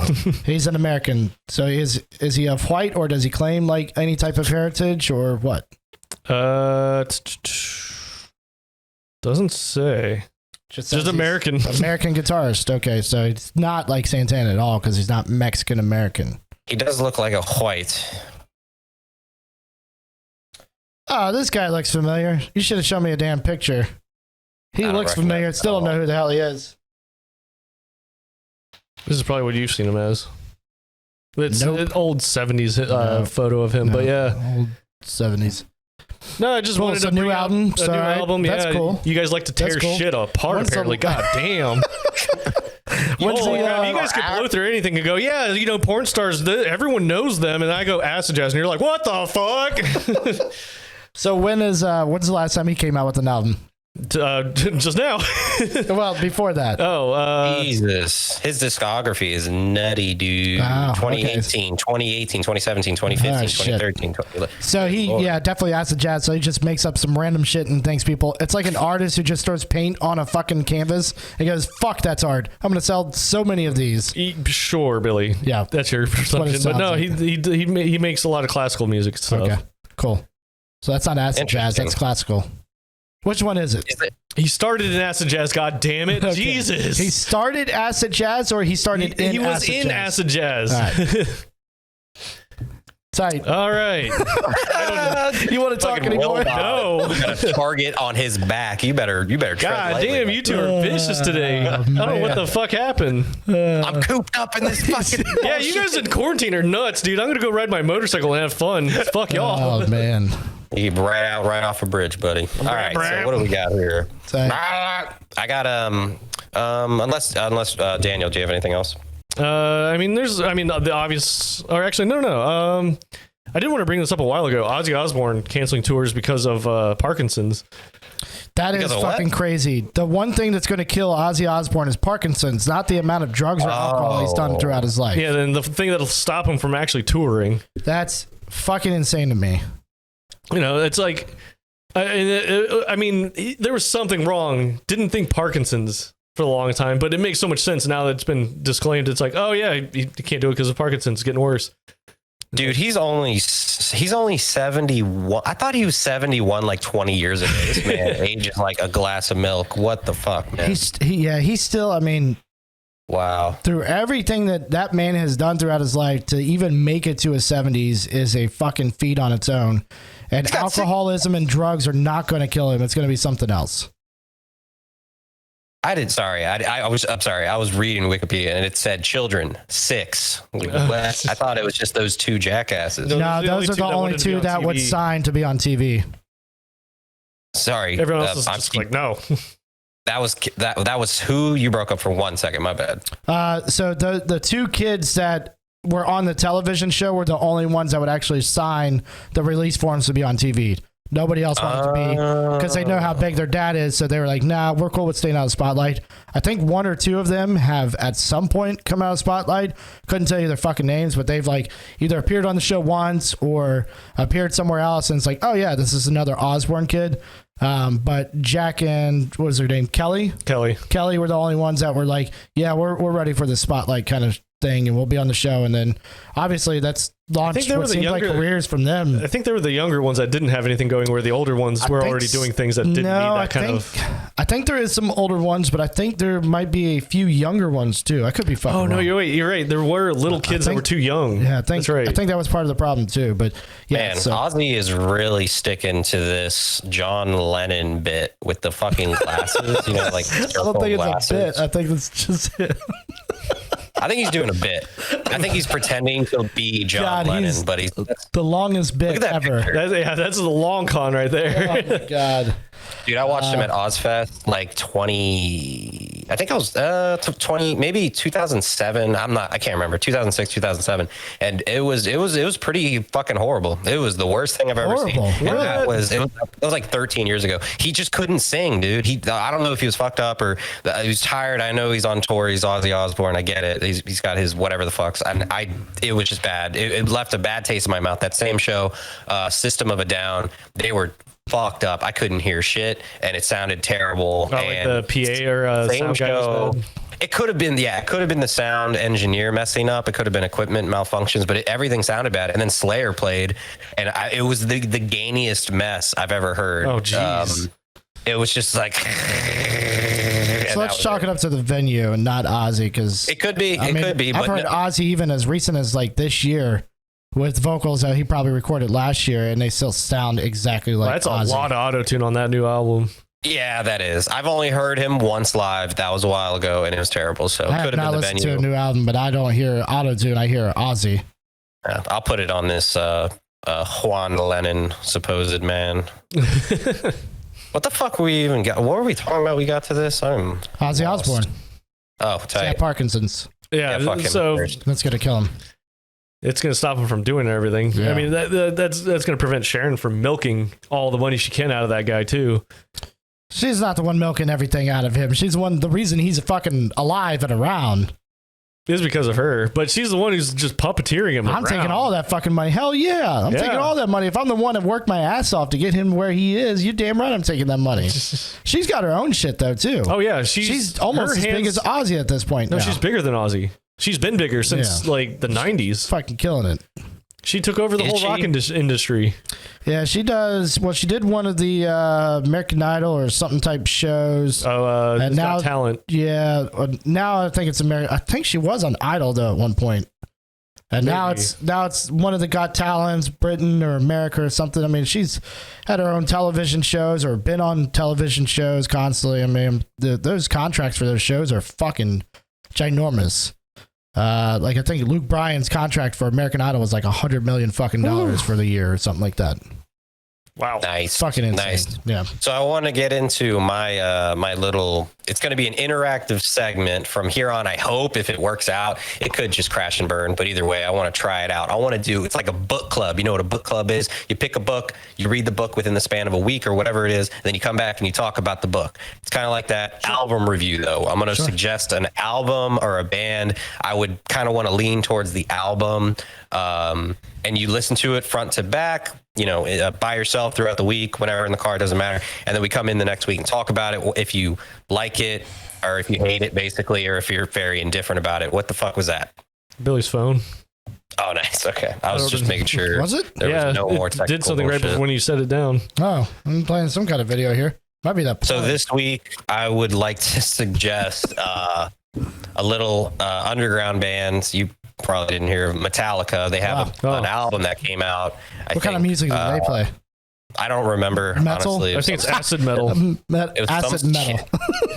[SPEAKER 2] He's an American. So is he of white or does he claim like any type of heritage or what?
[SPEAKER 3] Doesn't say. Just American.
[SPEAKER 2] American guitarist. Okay, so it's not like Santana at all because he's not Mexican American.
[SPEAKER 1] He does look like a white.
[SPEAKER 2] Oh, this guy looks familiar. You should have shown me a damn picture. He looks familiar. Still don't know who the hell he is.
[SPEAKER 3] This is probably what you've seen him as. It's an old 70s photo of him, but yeah.
[SPEAKER 2] Old 70s.
[SPEAKER 3] No, I just wanted
[SPEAKER 2] a new album.
[SPEAKER 3] A new album.
[SPEAKER 2] That's cool.
[SPEAKER 3] You guys like to tear shit apart, apparently. God damn. You guys could blow through anything and go, yeah, you know, porn stars, everyone knows them. And I go acid jazz, and you're like, what the fuck?
[SPEAKER 2] So when's the last time he came out with an album?
[SPEAKER 3] Just now.
[SPEAKER 2] Well, before that.
[SPEAKER 1] Jesus. His discography is nutty, dude. 2018, 2017, 2015, 2013.
[SPEAKER 2] So he, definitely acid jazz. So he just makes up some random shit and thanks people. It's like an artist who just throws paint on a fucking canvas and goes, fuck, that's art. I'm going to sell so many of these.
[SPEAKER 3] Sure, Billy.
[SPEAKER 2] Yeah.
[SPEAKER 3] That's your perception. But no,
[SPEAKER 2] like.
[SPEAKER 3] he makes a lot of classical music stuff.
[SPEAKER 2] Okay, cool. So that's not acid jazz. That's classical. Which one is it?
[SPEAKER 3] He started in acid jazz. God damn it, okay. Jesus!
[SPEAKER 2] He started acid jazz, or he started in acid jazz?
[SPEAKER 3] He was in acid jazz.
[SPEAKER 2] All right. Tight.
[SPEAKER 3] All right.
[SPEAKER 2] You want to talk anymore?
[SPEAKER 1] No. We got a target on his back. You better.
[SPEAKER 3] God damn, you two are vicious today. I don't know what the fuck happened.
[SPEAKER 1] I'm cooped up in this fucking.
[SPEAKER 3] Yeah, you guys in quarantine are nuts, dude. I'm gonna go ride my motorcycle and have fun. Fuck y'all.
[SPEAKER 2] Oh man.
[SPEAKER 1] You right off a bridge, buddy. All right, so what do we got here? I got unless Daniel, do you have anything else?
[SPEAKER 3] The obvious, or actually no. I did want to bring this up a while ago. Ozzy Osbourne canceling tours because of Parkinson's.
[SPEAKER 2] That is fucking crazy. The one thing that's going to kill Ozzy Osbourne is Parkinson's, not the amount of drugs or alcohol he's done throughout his life.
[SPEAKER 3] Yeah, then the thing that'll stop him from actually touring.
[SPEAKER 2] That's fucking insane to me.
[SPEAKER 3] You know, it's like, I mean, there was something wrong. Didn't think Parkinson's for a long time, but it makes so much sense now that it's been disclaimed. It's like, oh yeah, he can't do it because of Parkinson's. It's getting worse.
[SPEAKER 1] Dude, he's only 71. I thought he was 71 like 20 years ago. This man ages like a glass of milk. What the fuck, man?
[SPEAKER 2] He's still, I mean,
[SPEAKER 1] wow.
[SPEAKER 2] Through everything that man has done throughout his life, to even make it to his 70s is a fucking feat on its own. And alcoholism and drugs are not going to kill him. It's going to be something else.
[SPEAKER 1] I was reading Wikipedia and it said children 6. I thought it was just those two jackasses.
[SPEAKER 2] No, those are the only two that would sign to be on TV.
[SPEAKER 1] Sorry.
[SPEAKER 3] Everyone else is just like, no.
[SPEAKER 1] That was who you broke up for 1 second. My bad.
[SPEAKER 2] So the two kids that were on the television show were the only ones that would actually sign the release forms to be on TV. Nobody else wanted to be, because they know how big their dad is. So they were like, nah, we're cool with staying out of the spotlight. I think one or two of them have at some point come out of the spotlight. Couldn't tell you their fucking names, but they've like either appeared on the show once or appeared somewhere else. And it's like, oh yeah, this is another Osborne kid. But Jack and what was her name? Kelly were the only ones that were like, yeah, we're ready for the spotlight kind of thing, and we'll be on the show. And then obviously that's launched what seemed like careers from them.
[SPEAKER 3] I think they were the younger ones that didn't have anything going, where the older ones were already doing things that didn't need that kind of.
[SPEAKER 2] I think there is some older ones, but I think there might be a few younger ones too. I could be fucking.
[SPEAKER 3] Oh no,
[SPEAKER 2] wrong.
[SPEAKER 3] You're right. There were little kids that were too young.
[SPEAKER 2] Yeah, that's right. I think that was part of the problem too. But yeah,
[SPEAKER 1] man, Ozzy is really sticking to this John Lennon bit with the fucking glasses. You know, like
[SPEAKER 2] I don't think it's a bit. I think it's just it.
[SPEAKER 1] I think he's doing a bit. I think he's pretending to be John Lennon, but he's
[SPEAKER 2] the longest bit ever.
[SPEAKER 3] That's the long con right there.
[SPEAKER 2] Oh my god.
[SPEAKER 1] Dude, I watched him at Ozfest like 20. I think I was 20, maybe 2007. I can't remember. 2006, 2007, and it was pretty fucking horrible. It was the worst thing I've ever seen. And it was like 13 years ago. He just couldn't sing, dude. I don't know if he was fucked up or he was tired. I know he's on tour. He's Ozzy Osbourne. I get it. He's got his whatever the fucks. And it was just bad. It left a bad taste in my mouth. That same show, System of a Down, they were fucked up. I couldn't hear shit, and it sounded terrible.
[SPEAKER 3] Not like the PA or sound guy.
[SPEAKER 1] It could have been, it could have been the sound engineer messing up. It could have been equipment malfunctions, but everything sounded bad. And then Slayer played, and it was the gainiest mess I've ever heard.
[SPEAKER 3] Oh, jeez.
[SPEAKER 1] It was just like.
[SPEAKER 2] So let's chalk it up to the venue and not Ozzy, because
[SPEAKER 1] it could be. Could be.
[SPEAKER 2] I've heard Ozzy even as recent as like this year, with vocals that he probably recorded last year, and they still sound exactly like
[SPEAKER 3] that's
[SPEAKER 2] Ozzy.
[SPEAKER 3] A lot of auto-tune on that new album.
[SPEAKER 1] Yeah, that is. I've only heard him once live. That was a while ago, and it was terrible. So
[SPEAKER 2] I
[SPEAKER 1] it could have been the venue.
[SPEAKER 2] To a new album, but I don't hear auto-tune. I hear Ozzy.
[SPEAKER 1] I'll put it on this Juan Lennon supposed man. What the fuck were we even got? What were we talking about? We got to this. I'm
[SPEAKER 2] Ozzy Osbourne.
[SPEAKER 1] Oh, tight.
[SPEAKER 2] Parkinson's.
[SPEAKER 3] Yeah,
[SPEAKER 1] fuck him
[SPEAKER 3] so
[SPEAKER 1] first.
[SPEAKER 2] That's gonna kill him.
[SPEAKER 3] It's going to stop him from doing everything.
[SPEAKER 2] Yeah.
[SPEAKER 3] I mean, that's going to prevent Sharon from milking all the money she can out of that guy, too.
[SPEAKER 2] She's not the one milking everything out of him. She's the reason he's fucking alive and around.
[SPEAKER 3] It is because of her. But she's the one who's just puppeteering him
[SPEAKER 2] I'm
[SPEAKER 3] around.
[SPEAKER 2] taking all that fucking money. Hell yeah. I'm taking all that money. If I'm the one that worked my ass off to get him where he is, you damn right I'm taking that money. She's got her own shit, though, too.
[SPEAKER 3] Oh, yeah.
[SPEAKER 2] She's almost as big as Ozzy at this point.
[SPEAKER 3] No, she's bigger than Ozzy. She's been bigger since like the 90s.
[SPEAKER 2] Fucking killing it.
[SPEAKER 3] She took over the whole rock industry.
[SPEAKER 2] Yeah, she does. Well, she did one of the American Idol or something type shows.
[SPEAKER 3] Oh, and now Got Talent.
[SPEAKER 2] Yeah, now I think it's American. I think she was on Idol though at one point. And now it's one of the Got Talents, Britain or America or something. I mean, she's had her own television shows or been on television shows constantly. I mean, those contracts for those shows are fucking ginormous. Like I think Luke Bryan's contract for American Idol was like $100 million fucking dollars for the year or something like that.
[SPEAKER 3] Wow.
[SPEAKER 1] Nice.
[SPEAKER 2] Fucking insane.
[SPEAKER 1] Nice.
[SPEAKER 2] Yeah.
[SPEAKER 1] So I want to get into my my little, it's going to be an interactive segment from here on. I hope if it works out, it could just crash and burn, but either way, I want to try it out. I want to do, it's like a book club. You know what a book club is? You pick a book, you read the book within the span of a week or whatever it is, and then you come back and you talk about the book. It's kind of like that album review though. I'm going to suggest an album or a band. I would kind of want to lean towards the album, and you listen to it front to back, you know, by yourself throughout the week, whenever in the car, it doesn't matter. And then we come in the next week and talk about it. If you like it or if you hate it, basically, or if you're very indifferent about it. What the fuck was that?
[SPEAKER 3] Billy's phone.
[SPEAKER 1] Oh, nice. Okay. I was just making sure.
[SPEAKER 2] Was it?
[SPEAKER 1] There was no more technical
[SPEAKER 3] did something
[SPEAKER 1] bullshit.
[SPEAKER 3] right before when you set it down.
[SPEAKER 2] Oh, I'm playing some kind of video here. Might be that.
[SPEAKER 1] So this week, I would like to suggest a little underground band. You probably didn't hear of Metallica. They have an album that came out.
[SPEAKER 2] What kind of music do they play?
[SPEAKER 1] I don't remember,
[SPEAKER 2] metal?
[SPEAKER 1] honestly.
[SPEAKER 3] I think it's acid metal.
[SPEAKER 1] It was
[SPEAKER 2] acid metal.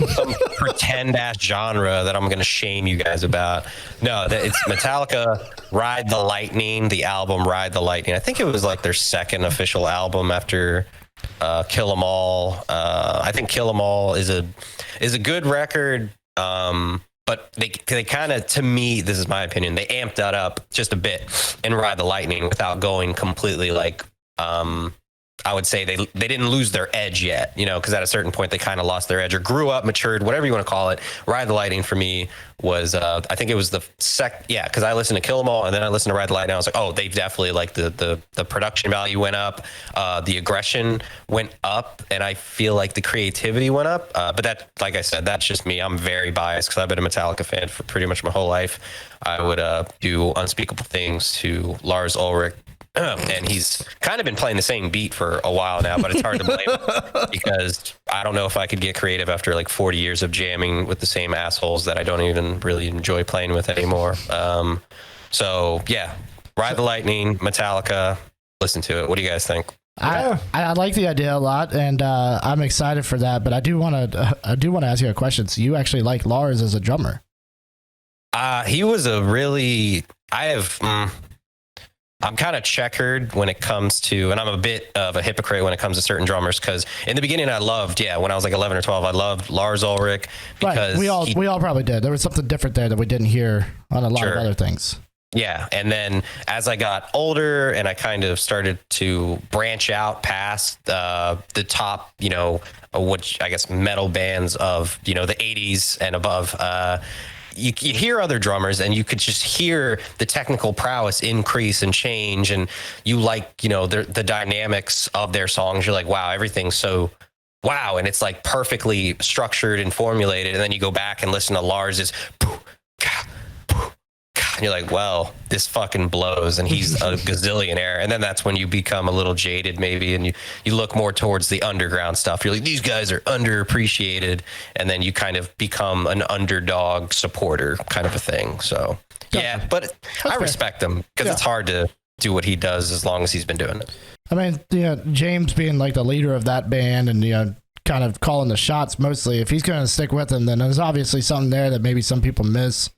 [SPEAKER 1] some pretend-ass genre that I'm going to shame you guys about. No, it's Metallica, Ride the Lightning, the album Ride the Lightning. I think it was like their second official album after Kill 'Em All. I think Kill 'Em All is a good record. But they kind of, to me, this is my opinion, they amped that up just a bit in Ride the Lightning without going completely like, I would say they didn't lose their edge yet, because at a certain point they kind of lost their edge or grew up, matured, whatever you want to call it. Ride the Lightning for me was, I think it was the because I listened to Kill 'Em All and then I listened to Ride the Lightning. I was like, oh, they've definitely like the production value went up, the aggression went up, and I feel like the creativity went up. But that, like I said, that's just me. I'm very biased because I've been a Metallica fan for pretty much my whole life. I would do Unspeakable Things to Lars Ulrich. And he's kind of been playing the same beat for a while now, but it's hard to blame him because I don't know if I could get creative after like 40 years of jamming with the same assholes that I don't even really enjoy playing with anymore. So yeah, Ride the Lightning, Metallica, listen to it. What do you guys think?
[SPEAKER 2] I like the idea a lot, and I'm excited for that. But I do want to ask you a question. So you actually like Lars as a drummer?
[SPEAKER 1] He was I'm kind of checkered when it comes to, and I'm a bit of a hypocrite when it comes to certain drummers, because in the beginning I loved, when I was like 11 or 12, I loved Lars Ulrich because
[SPEAKER 2] we all probably did. There was something different there that we didn't hear on a lot of other things.
[SPEAKER 1] Yeah. And then as I got older and I kind of started to branch out past the top, which I guess metal bands of, the 80s and above, you hear other drummers and you could just hear the technical prowess increase and change. And you like, the dynamics of their songs. You're like, wow, everything's so wow. And it's like perfectly structured and formulated. And then you go back and listen to Lars's, and you're like, well, this fucking blows. And he's a gazillionaire. And then that's when you become a little jaded maybe. And you look more towards the underground stuff. You're like, these guys are underappreciated. And then you kind of become an underdog supporter kind of a thing. So yeah, but I respect him because it's hard to do what he does as long as he's been doing it.
[SPEAKER 2] I mean, James being like the leader of that band and, kind of calling the shots mostly, if he's going to stick with him, then there's obviously something there that maybe some people miss.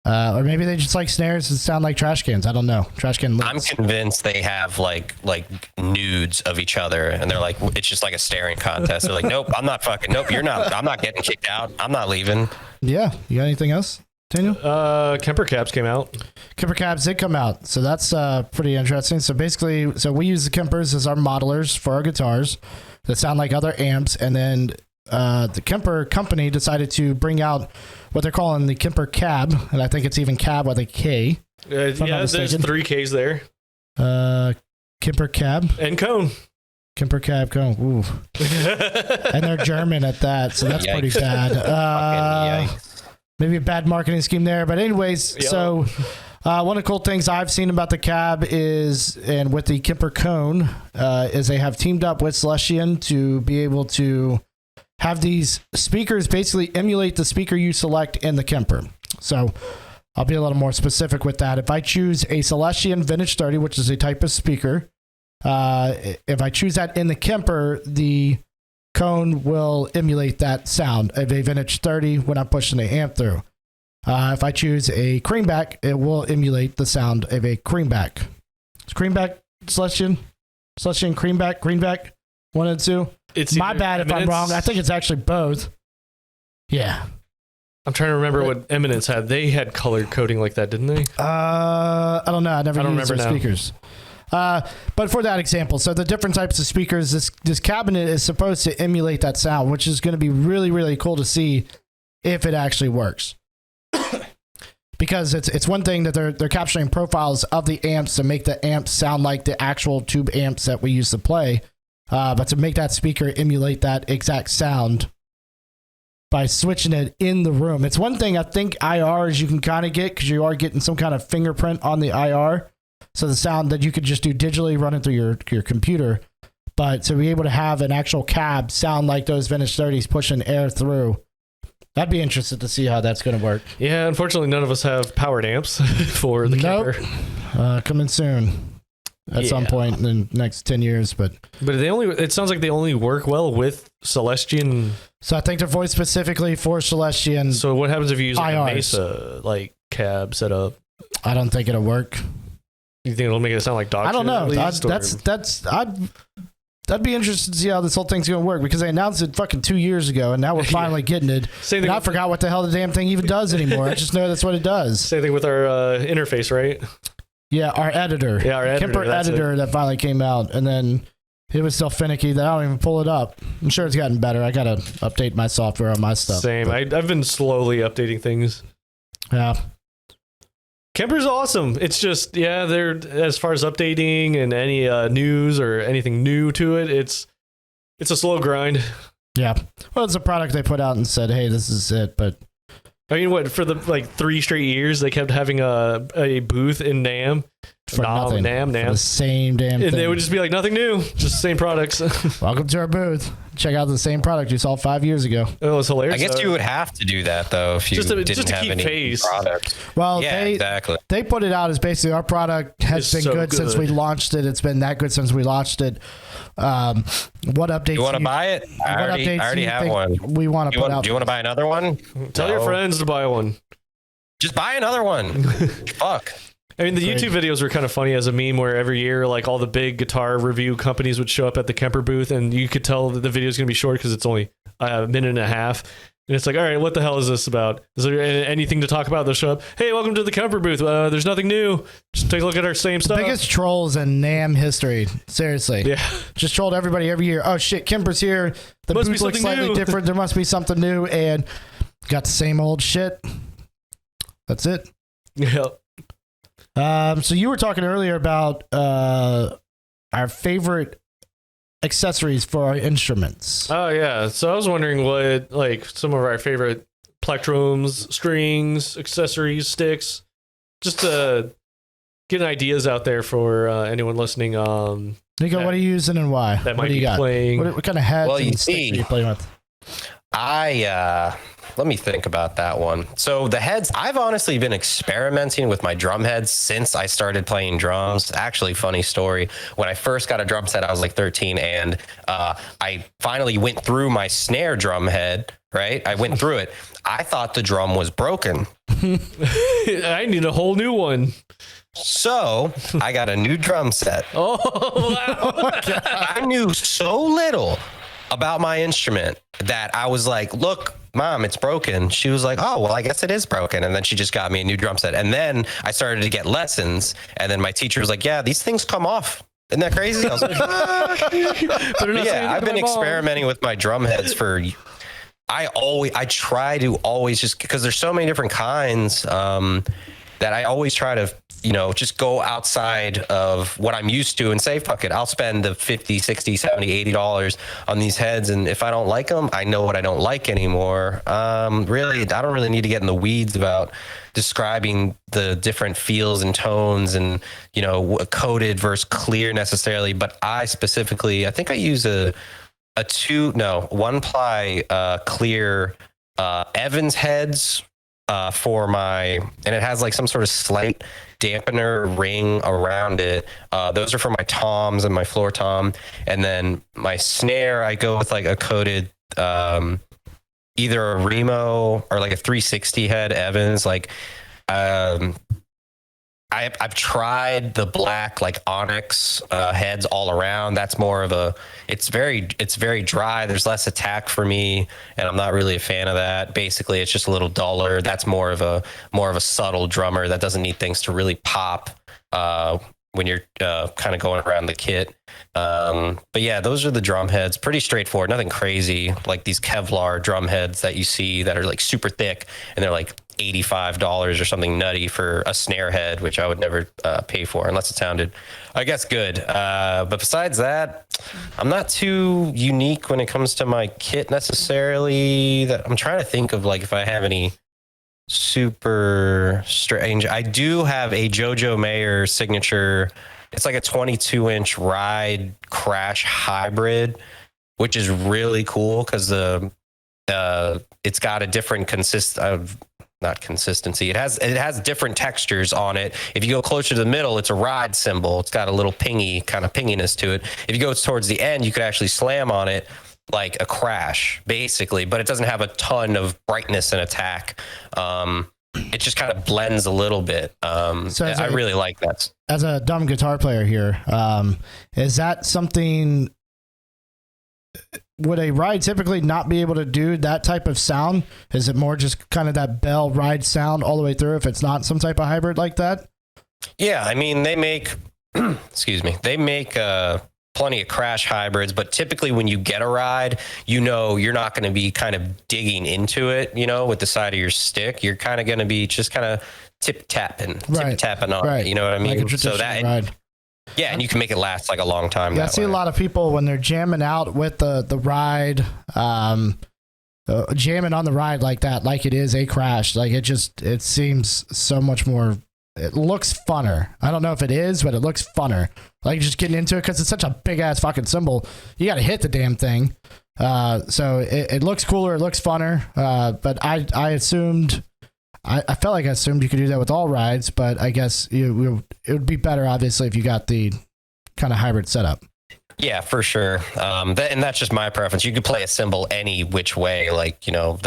[SPEAKER 2] Or maybe they just like snares that sound like trash cans. I don't know. Trash can.
[SPEAKER 1] I'm convinced they have like nudes of each other, and they're like, it's just like a staring contest. They're like, nope, I'm not fucking. Nope, you're not. I'm not getting kicked out. I'm not leaving.
[SPEAKER 2] Yeah. You got anything else, Daniel?
[SPEAKER 3] Kemper cabs came out.
[SPEAKER 2] Kemper cabs did come out, so that's pretty interesting. So basically, we use the Kempers as our modelers for our guitars that sound like other amps, and then the Kemper company decided to bring out what they're calling the Kemper cab, and I think it's even cab with a K.
[SPEAKER 3] Yeah, there's 3 Ks there.
[SPEAKER 2] Kemper cab
[SPEAKER 3] and cone.
[SPEAKER 2] Kemper cab cone. Ooh. And they're German at that, so that's pretty bad. Maybe a bad marketing scheme there, but anyways, so one of the cool things I've seen about the cab is, and with the Kemper cone, is they have teamed up with Celestion to be able to have these speakers basically emulate the speaker you select in the Kemper. So I'll be a little more specific with that. If I choose a Celestion Vintage 30, which is a type of speaker, if I choose that in the Kemper, the cone will emulate that sound of a Vintage 30 when I'm pushing the amp through. If I choose a Creamback, it will emulate the sound of a Creamback. Is Creamback Celestion? Celestion Creamback? Greenback? 1 and 2? It's my bad if I'm wrong. I think it's actually both. Yeah.
[SPEAKER 3] I'm trying to remember what Eminence had. They had color coding like that, didn't they?
[SPEAKER 2] I don't know. I never used their speakers. But for that example, so the different types of speakers, this cabinet is supposed to emulate that sound, which is going to be really, really cool to see if it actually works. Because it's one thing that they're capturing profiles of the amps to make the amps sound like the actual tube amps that we used to play. But to make that speaker emulate that exact sound by switching it in the room. It's one thing I think IRs you can kind of get because you are getting some kind of fingerprint on the IR. So the sound that you could just do digitally running through your computer. But to be able to have an actual cab sound like those Vintage 30s pushing air through, I'd be interested to see how that's going to work.
[SPEAKER 3] Yeah, unfortunately, none of us have powered amps for the Kemper.
[SPEAKER 2] Coming soon. At some point in the next 10 years, but
[SPEAKER 3] it sounds like they only work well with Celestion.
[SPEAKER 2] So I think they're voiced specifically for Celestion.
[SPEAKER 3] So what happens if you use like a Mesa cab setup?
[SPEAKER 2] I don't think it'll work.
[SPEAKER 3] You think it'll make it sound like dog shit?
[SPEAKER 2] I don't know. I'd be interested to see how this whole thing's going to work because they announced it fucking 2 years ago and now we're finally getting it.
[SPEAKER 3] Same thing.
[SPEAKER 2] And I forgot what the hell the damn thing even does anymore. I just know that's what it does.
[SPEAKER 3] Same thing with our interface, right?
[SPEAKER 2] Yeah, our editor.
[SPEAKER 3] Yeah, our editor.
[SPEAKER 2] Kemper editor that finally came out, and then it was still finicky that I don't even pull it up. I'm sure it's gotten better. I got to update my software on my stuff.
[SPEAKER 3] Same. I've been slowly updating things.
[SPEAKER 2] Yeah.
[SPEAKER 3] Kemper's awesome. It's just, they're as far as updating and any news or anything new to it, it's a slow grind.
[SPEAKER 2] Yeah. Well, it's a product they put out and said, hey, this is it. But
[SPEAKER 3] I mean, what, for the 3 straight years, they kept having a booth in NAMM.
[SPEAKER 2] For nothing.
[SPEAKER 3] NAMM.
[SPEAKER 2] For the same damn thing.
[SPEAKER 3] And they would just be like, nothing new, just the same products.
[SPEAKER 2] Welcome to our booth. Check out the same product you saw 5 years ago.
[SPEAKER 3] It was hilarious.
[SPEAKER 1] I guess you would have to do that though if you didn't have any
[SPEAKER 3] pace.
[SPEAKER 1] products.
[SPEAKER 2] Well,
[SPEAKER 1] exactly.
[SPEAKER 2] They put it out as basically our product has been so good since we launched it. It's been that good since we launched it. What updates?
[SPEAKER 1] You want to buy it? I already have one.
[SPEAKER 2] We want to put out.
[SPEAKER 1] Do you want to buy another one?
[SPEAKER 3] Tell your friends to buy one.
[SPEAKER 1] Just buy another one. Fuck.
[SPEAKER 3] I mean, the YouTube videos were kind of funny as a meme where every year, like all the big guitar review companies would show up at the Kemper booth and you could tell that the video is going to be short because it's only a minute and a half. And it's like, all right, what the hell is this about? Is there anything to talk about? They'll show up. Hey, welcome to the Kemper booth. There's nothing new. Just take a look at our same stuff.
[SPEAKER 2] Biggest trolls in NAMM history. Seriously.
[SPEAKER 3] Yeah.
[SPEAKER 2] Just trolled everybody every year. Oh shit, Kemper's here. The booth looks slightly different. There must be something new. And got the same old shit. That's it.
[SPEAKER 3] Yep.
[SPEAKER 2] So you were talking earlier about our favorite accessories for our instruments.
[SPEAKER 3] Oh yeah. So I was wondering what like some of our favorite plectrums, strings, accessories, sticks, just to get ideas out there for anyone listening.
[SPEAKER 2] Nico, what are you using and why?
[SPEAKER 3] That might be playing.
[SPEAKER 2] What kind of heads and sticks are you playing with?
[SPEAKER 1] Let me think about that one. So the heads, I've honestly been experimenting with my drum heads since I started playing drums. Actually, funny story. When I first got a drum set, I was like 13, and I finally went through my snare drum head, right? I went through it. I thought the drum was broken.
[SPEAKER 3] I need a whole new one.
[SPEAKER 1] So I got a new drum set.
[SPEAKER 3] Oh, wow.
[SPEAKER 1] I knew so little about my instrument that I was like, look, Mom, it's broken. She was like, oh, well, I guess it is broken. And then she just got me a new drum set. And then I started to get lessons. And then my teacher was like, yeah, these things come off. Isn't that crazy? I was like, yeah, I've been experimenting with my drum heads for, I try to always just, because there's so many different kinds that I always try to, just go outside of what I'm used to and say, fuck it, I'll spend the $50, $60, $70, $80 on these heads. And if I don't like them, I know what I don't like anymore. Really, I don't really need to get in the weeds about describing the different feels and tones and, coated versus clear necessarily. But I think I use a 1-ply clear Evans heads for and it has like some sort of slight dampener ring around it. Those are for my toms and my floor tom. And then my snare, I go with like a coated, either a Remo or like a 360 head Evans. Like, I've tried the black like onyx heads all around. That's more of it's very dry. There's less attack for me, and I'm not really a fan of that. Basically, it's just a little duller. That's more of a subtle drummer that doesn't need things to really pop when you're kind of going around the kit. But yeah, those are the drum heads. Pretty straightforward, nothing crazy like these Kevlar drum heads that you see that are like super thick, and they're like $85 or something nutty for a snare head, which I would never pay for unless it sounded, I guess, good. But besides that, I'm not too unique when it comes to my kit necessarily. That I'm trying to think of like if I have any super strange. I do have a Jojo Mayer signature. It's like a 22-inch ride crash hybrid, which is really cool because it's got a different consistency. It has different textures on it. If you go closer to the middle, it's a ride cymbal. It's got a little pinginess to it. If you go towards the end, you could actually slam on it like a crash, basically, but it doesn't have a ton of brightness and attack. It just kind of blends a little bit. I really like that.
[SPEAKER 2] As a dumb guitar player here, is that something would a ride typically not be able to do that type of sound? Is it more just kind of that bell ride sound all the way through if it's not some type of hybrid like that?
[SPEAKER 1] Yeah, I mean, they make, excuse me, they make plenty of crash hybrids, but typically when you get a ride, you know, you're not going to be kind of digging into it, you know, with the side of your stick. You're kind of going to be just kind of tip-tapping on it, you know what I mean?
[SPEAKER 2] Like so that ride.
[SPEAKER 1] Yeah, and you can make it last like a long time.
[SPEAKER 2] Yeah, I see a lot of people when they're jamming out with the ride, jamming on the ride like that, like it is a crash. Like it seems so much more. It looks funner. I don't know if it is, but it looks funner. Like just getting into it because it's such a big ass fucking cymbal. You got to hit the damn thing. So it looks cooler. It looks funner. But I assumed. I felt like I assumed you could do that with all rides, but I guess it would be better, obviously, if you got the kind of hybrid setup. Yeah,
[SPEAKER 1] for sure. And that's just my preference. You could play a cymbal any which way. Like, you know,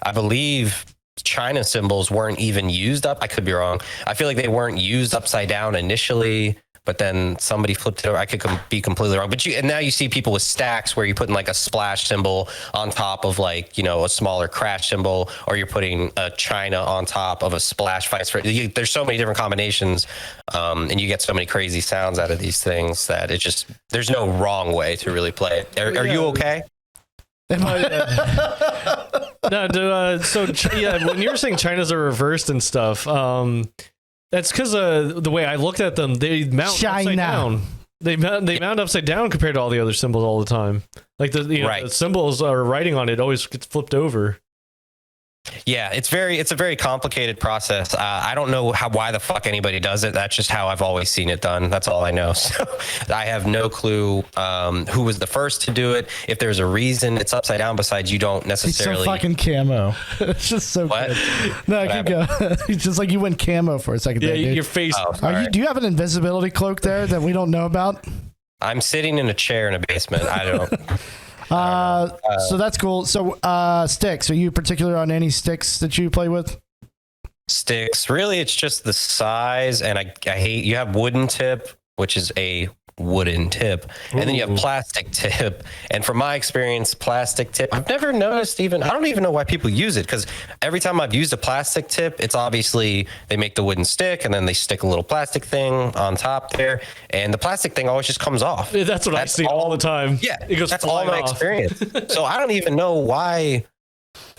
[SPEAKER 1] I believe China cymbals weren't even used up. I could be wrong. I feel like they weren't used upside down initially, but then somebody flipped it over. I could be completely wrong. But and now you see people with stacks where you're putting like a splash cymbal on top of like, you know, a smaller crash cymbal, or you're putting a China on top of a splash vice versa. There's so many different combinations, and you get so many crazy sounds out of these things that there's no wrong way to really play it. Are you okay?
[SPEAKER 3] No, so yeah, when you were saying China's are reversed and stuff, that's because the way I looked at them, they mount upside down. They mount upside down compared to all the other symbols all the time. Like the symbols are writing on it always gets flipped over.
[SPEAKER 1] Yeah, it's a very complicated process. I don't know why the fuck anybody does it. That's just how I've always seen it done. That's all I know. So I have no clue who was the first to do it. If there's a reason it's upside down, besides you don't necessarily.
[SPEAKER 2] He's so fucking camo. It's just so good. No, keep going. It's just like you went camo for a second.
[SPEAKER 3] Yeah,
[SPEAKER 2] there,
[SPEAKER 3] your face.
[SPEAKER 2] Oh, do you have an invisibility cloak there that we don't know about?
[SPEAKER 1] I'm sitting in a chair in a basement. I don't.
[SPEAKER 2] So that's cool. So sticks, are you particular on any sticks that you play with?
[SPEAKER 1] Sticks, really, it's just the size, and I hate, you have wooden tip, which is a wooden tip, and then you have plastic tip, and from my experience, plastic tip, I've never noticed I don't even know why people use it, because every time I've used a plastic tip, it's obviously they make the wooden stick and then they stick a little plastic thing on top there, and the plastic thing always just comes off.
[SPEAKER 3] That's what I see all the time.
[SPEAKER 1] Yeah, that's all my experience. So I don't even know why.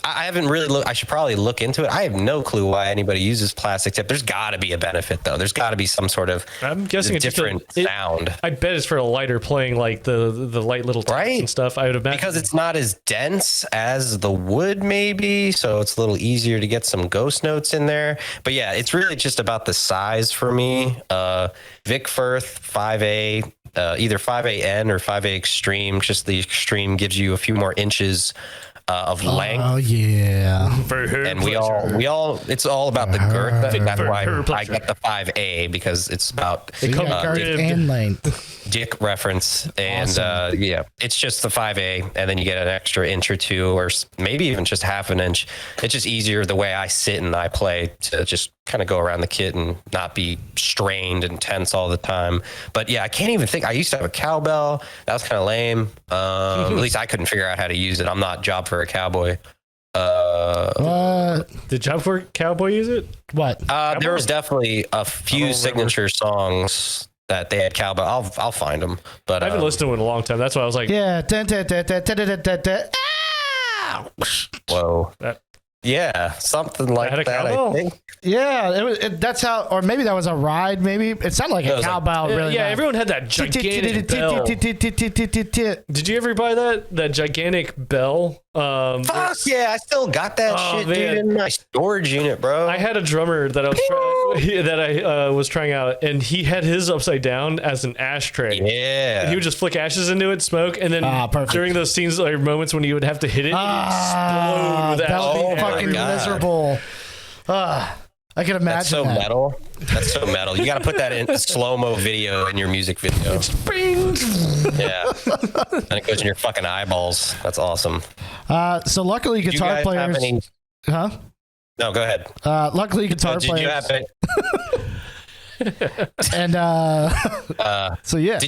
[SPEAKER 1] I haven't really looked. I should probably look into it. I have no clue why anybody uses plastic tip. There's got to be a benefit, though. There's got to be some sort of
[SPEAKER 3] I'm guessing
[SPEAKER 1] different sound.
[SPEAKER 3] I bet it's for a lighter playing, like the light little tips and stuff. I would imagine
[SPEAKER 1] because it's not as dense as the wood, maybe, so it's a little easier to get some ghost notes in there. But yeah, it's really just about the size for me. Vic Firth 5A, either 5AN or 5A Extreme. Just the Extreme gives you a few more inches of length.
[SPEAKER 2] Oh yeah,
[SPEAKER 1] and we all it's all about the girth. That's why I get the 5A, because it's about
[SPEAKER 2] girth and length.
[SPEAKER 1] Dick reference, and yeah, it's just the 5A, and then you get an extra inch or two, or maybe even just half an inch. It's just easier the way I sit and I play to just kind of go around the kit and not be strained and tense all the time. But yeah, I can't even think. I used to have a cowbell. That was kind of lame. At least I couldn't figure out how to use it. I'm not job for a cowboy.
[SPEAKER 3] Did Job for a Cowboy use it?
[SPEAKER 2] What?
[SPEAKER 1] There was definitely a few signature songs that they had cowbell. I'll find them. But
[SPEAKER 3] I haven't listened to it in a long time. That's why I was like,
[SPEAKER 2] yeah.
[SPEAKER 1] Whoa. Yeah, something like that, I think.
[SPEAKER 2] Yeah, that's how, or maybe that was a ride. Maybe it sounded like a cowbell. Really,
[SPEAKER 3] yeah. Everyone had that gigantic bell. Did you ever buy that gigantic bell?
[SPEAKER 1] Fuck yeah, I still got that shit, dude, in my storage unit, bro.
[SPEAKER 3] I had a drummer that I was trying out, and he had his upside down as an ashtray.
[SPEAKER 1] Yeah,
[SPEAKER 3] and he would just flick ashes into it, smoke, and then during those scenes or moments when you would have to hit it, explode with
[SPEAKER 2] that would be fucking miserable. I can imagine.
[SPEAKER 1] That's so metal. That's so metal. You got to put that in slow-mo video in your music video. Yeah, and it goes in your fucking eyeballs. That's awesome.
[SPEAKER 2] So luckily, guitar players. Huh?
[SPEAKER 1] No, go ahead.
[SPEAKER 2] Luckily, guitar players. Did you have it? And so yeah.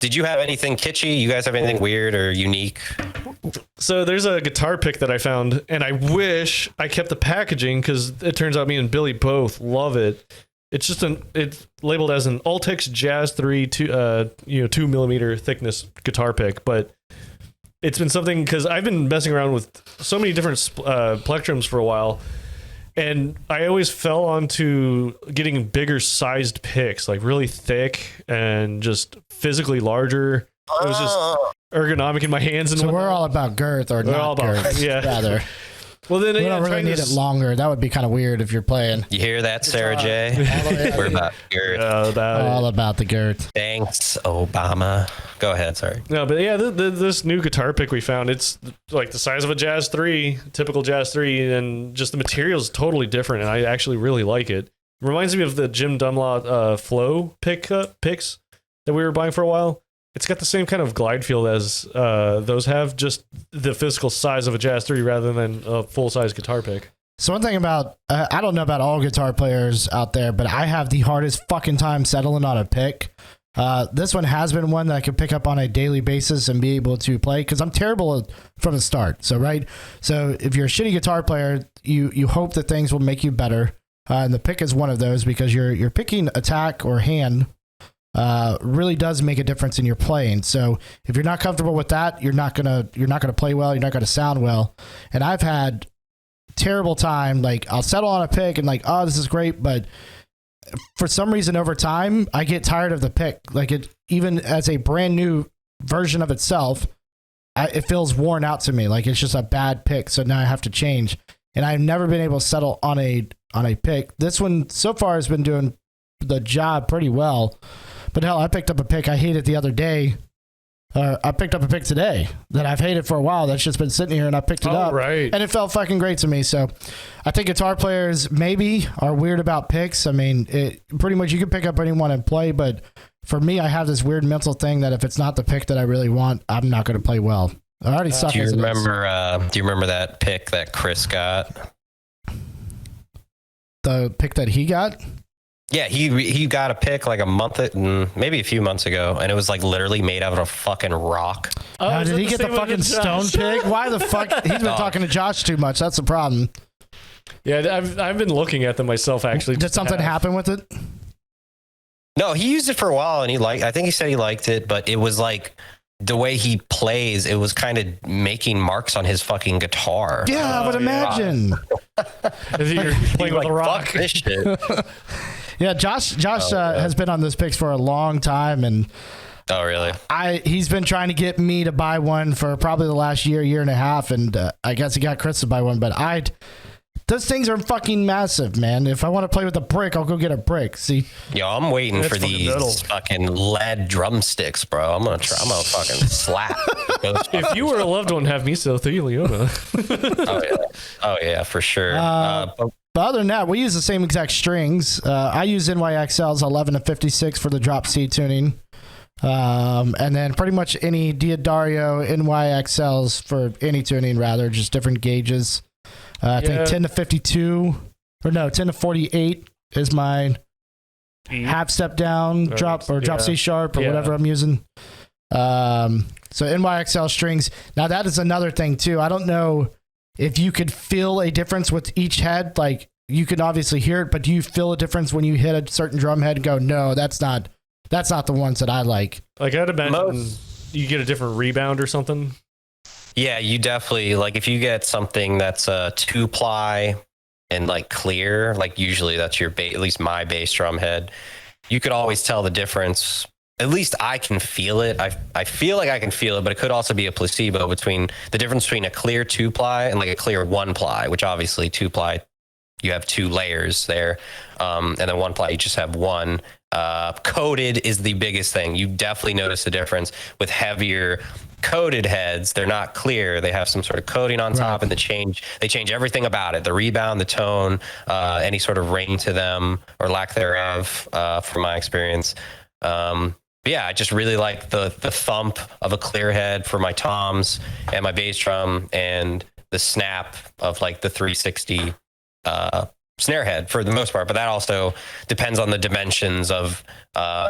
[SPEAKER 1] Did you have anything kitschy? You guys have anything weird or unique?
[SPEAKER 3] So there's a guitar pick that I found, and I wish I kept the packaging because it turns out me and Billy both love it. It's just it's labeled as an Ultex Jazz 3 2 millimeter thickness guitar pick, but it's been something because I've been messing around with so many different plectrums for a while, and I always fell onto getting bigger sized picks, like really thick and just physically larger. It was just ergonomic in my hands. And
[SPEAKER 2] so we're all about girth or not girth, rather.
[SPEAKER 3] Well, then
[SPEAKER 2] we don't really need it longer. That would be kind of weird if you're playing.
[SPEAKER 1] You hear that, Sarah J? We're about girth.
[SPEAKER 2] All about the girth.
[SPEAKER 1] Thanks, Obama. Go ahead, sorry.
[SPEAKER 3] No, but yeah, this new guitar pick we found, it's like the size of a Jazz 3, typical Jazz 3, and just the material is totally different, and I actually really like it. It reminds me of the Jim Dunlop Flow picks that we were buying for a while. It's got the same kind of glide feel as those have, just the physical size of a Jazz 3 rather than a full-size guitar pick.
[SPEAKER 2] So one thing about, I don't know about all guitar players out there, but I have the hardest fucking time settling on a pick. This one has been one that I could pick up on a daily basis and be able to play because I'm terrible from the start. So if you're a shitty guitar player, you hope that things will make you better. And the pick is one of those because you're picking attack or hand. Really does make a difference in your playing. So if you're not comfortable with that, you're not gonna play well. You're not gonna sound well. And I've had terrible time. Like I'll settle on a pick and like, oh, this is great, but for some reason over time, I get tired of the pick. Like it, even as a brand new version of itself, it feels worn out to me. Like it's just a bad pick. So now I have to change. And I've never been able to settle on a pick. This one so far has been doing the job pretty well. But hell, I picked up a pick I hated the other day. I picked up a pick today that I've hated for a while. That's just been sitting here, and I picked it up.
[SPEAKER 3] Right.
[SPEAKER 2] And it felt fucking great to me. So I think guitar players maybe are weird about picks. I mean, pretty much you can pick up anyone and play. But for me, I have this weird mental thing that if it's not the pick that I really want, I'm not going to play well. I already suck.
[SPEAKER 1] Do you remember that pick that Chris got?
[SPEAKER 2] The pick that he got?
[SPEAKER 1] Yeah, he got a pick like maybe a few months ago, and it was like literally made out of a fucking rock.
[SPEAKER 2] Oh, did he get the fucking stone pick? Why the fuck? He's been talking to Josh too much. That's the problem.
[SPEAKER 3] Yeah, I've been looking at them myself actually.
[SPEAKER 2] Did something happen with it?
[SPEAKER 1] No, he used it for a while, and I think he said he liked it, but it was like the way he plays, it was kind of making marks on his fucking guitar.
[SPEAKER 2] Yeah, I would imagine.
[SPEAKER 3] You're playing with a rock.
[SPEAKER 1] Fuck this shit.
[SPEAKER 2] Yeah, Josh has been on those picks for a long time, and
[SPEAKER 1] oh really?
[SPEAKER 2] He's been trying to get me to buy one for probably the last year and a half, and I guess he got Chris to buy one. But those things are fucking massive, man. If I want to play with a brick, I'll go get a brick. See?
[SPEAKER 1] Yo, I'm waiting for these fucking lead drumsticks, bro. I'm gonna fucking slap.
[SPEAKER 3] If you were a loved one, have me sell to you, Leona.
[SPEAKER 1] Oh yeah, for sure.
[SPEAKER 2] But other than that, we use the same exact strings. I use NYXL's 11 to 56 for the drop C tuning. And then pretty much any Diodario NYXL's for any tuning, rather, just different gauges. I think 10 to 52, or no, 10 to 48 is my half step down drop C sharp or whatever I'm using. So NYXL strings. Now that is another thing too. I don't know if you could feel a difference with each head. Like you can obviously hear it, but do you feel a difference when you hit a certain drum head and go, no, that's not the ones that I like.
[SPEAKER 3] Like I'd imagine you get a different rebound or something.
[SPEAKER 1] Yeah, you definitely, like if you get something that's a 2-ply and like clear, like usually that's your at least my bass drum head, you could always tell the difference. At least I can feel it. I feel like I can feel it, but it could also be a placebo between the difference between a clear 2-ply and like a clear 1-ply, which obviously 2-ply, you have 2 layers there. And then 1-ply, you just have one. Coated is the biggest thing. You definitely notice the difference with heavier coated heads. They're not clear. They have some sort of coating on top, and they change everything about it. The rebound, the tone, any sort of ring to them or lack thereof, from my experience. Yeah, I just really like the thump of a clear head for my toms and my bass drum, and the snap of like the 360 snare head for the most part, but that also depends on the dimensions of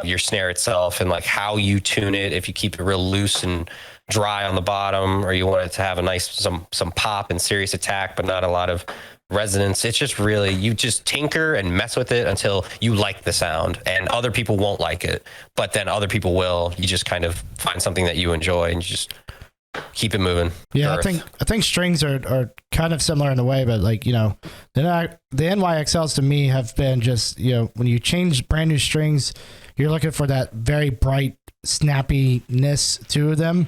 [SPEAKER 1] your snare itself and like how you tune it. If you keep it real loose and dry on the bottom, or you want it to have a nice some pop and serious attack, but not a lot of resonance. It's just really, you just tinker and mess with it until you like the sound, and other people won't like it, but then other people will. You just kind of find something that you enjoy and you just keep it moving.
[SPEAKER 2] Yeah, I think strings are kind of similar in a way, but like, you know, the NYXLs to me have been just, you know, when you change brand new strings, you're looking for that very bright snappiness to them.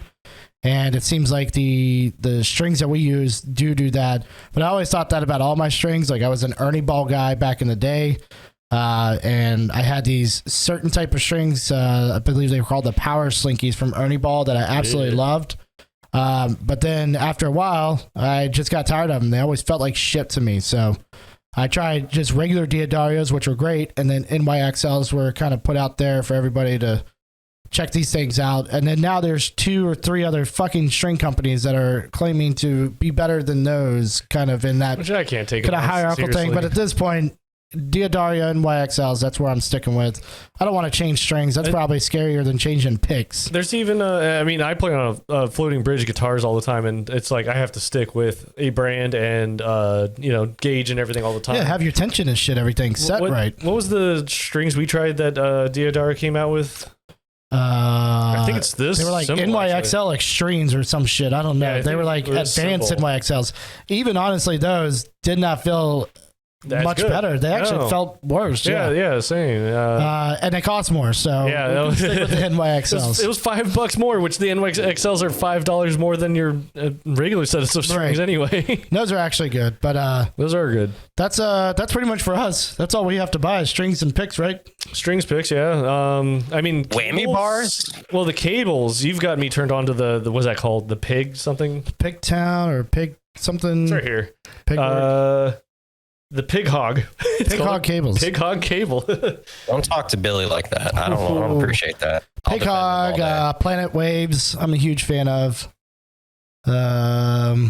[SPEAKER 2] And it seems like the strings that we use do that. But I always thought that about all my strings. Like I was an Ernie Ball guy back in the day. And I had these certain type of strings. I believe they were called the Power Slinkies from Ernie Ball that I absolutely loved. But then after a while, I just got tired of them. They always felt like shit to me. So I tried just regular Diodarios, which were great. And then NYXLs were kind of put out there for everybody to check these things out. And then now there's 2 or 3 other fucking string companies that are claiming to be better than those, kind of in that,
[SPEAKER 3] which I can't take
[SPEAKER 2] kind of hierarchical thing. But at this point, Diodario and NYXLs, that's where I'm sticking with. I don't want to change strings. That's probably scarier than changing picks.
[SPEAKER 3] There's even, I mean, I play on a floating bridge guitars all the time, and it's like I have to stick with a brand and, you know, gauge and everything all the time.
[SPEAKER 2] Yeah, have your tension and shit, everything set right.
[SPEAKER 3] What was the strings we tried that Diodario came out with? I think it's this.
[SPEAKER 2] They were like NYXL Extremes or some shit. I don't know.
[SPEAKER 3] Yeah,
[SPEAKER 2] they were like advanced NYXLs. Even honestly, those did not feel much better. They actually felt worse.
[SPEAKER 3] Yeah, same.
[SPEAKER 2] And they cost more. So
[SPEAKER 3] yeah,
[SPEAKER 2] stick with the NYXLs.
[SPEAKER 3] It was $5 more, which the NYXLs are $5 more than your regular set of strings anyway.
[SPEAKER 2] Those are actually good, but
[SPEAKER 3] those are good.
[SPEAKER 2] That's pretty much for us. That's all we have to buy is strings and picks, right?
[SPEAKER 3] Strings, picks, yeah. I mean,
[SPEAKER 1] whammy bars.
[SPEAKER 3] Well, the cables. You've got me turned on to the what's that called? The pig something?
[SPEAKER 2] Pig Town or pig something?
[SPEAKER 3] It's right here.
[SPEAKER 2] Pig
[SPEAKER 3] the Pig Hog.
[SPEAKER 2] Pig Hog cables.
[SPEAKER 3] Pig Hog cable.
[SPEAKER 1] Don't talk to Billy like that. I don't appreciate that.
[SPEAKER 2] Pig Hog, Planet Waves. I'm a huge fan of. That's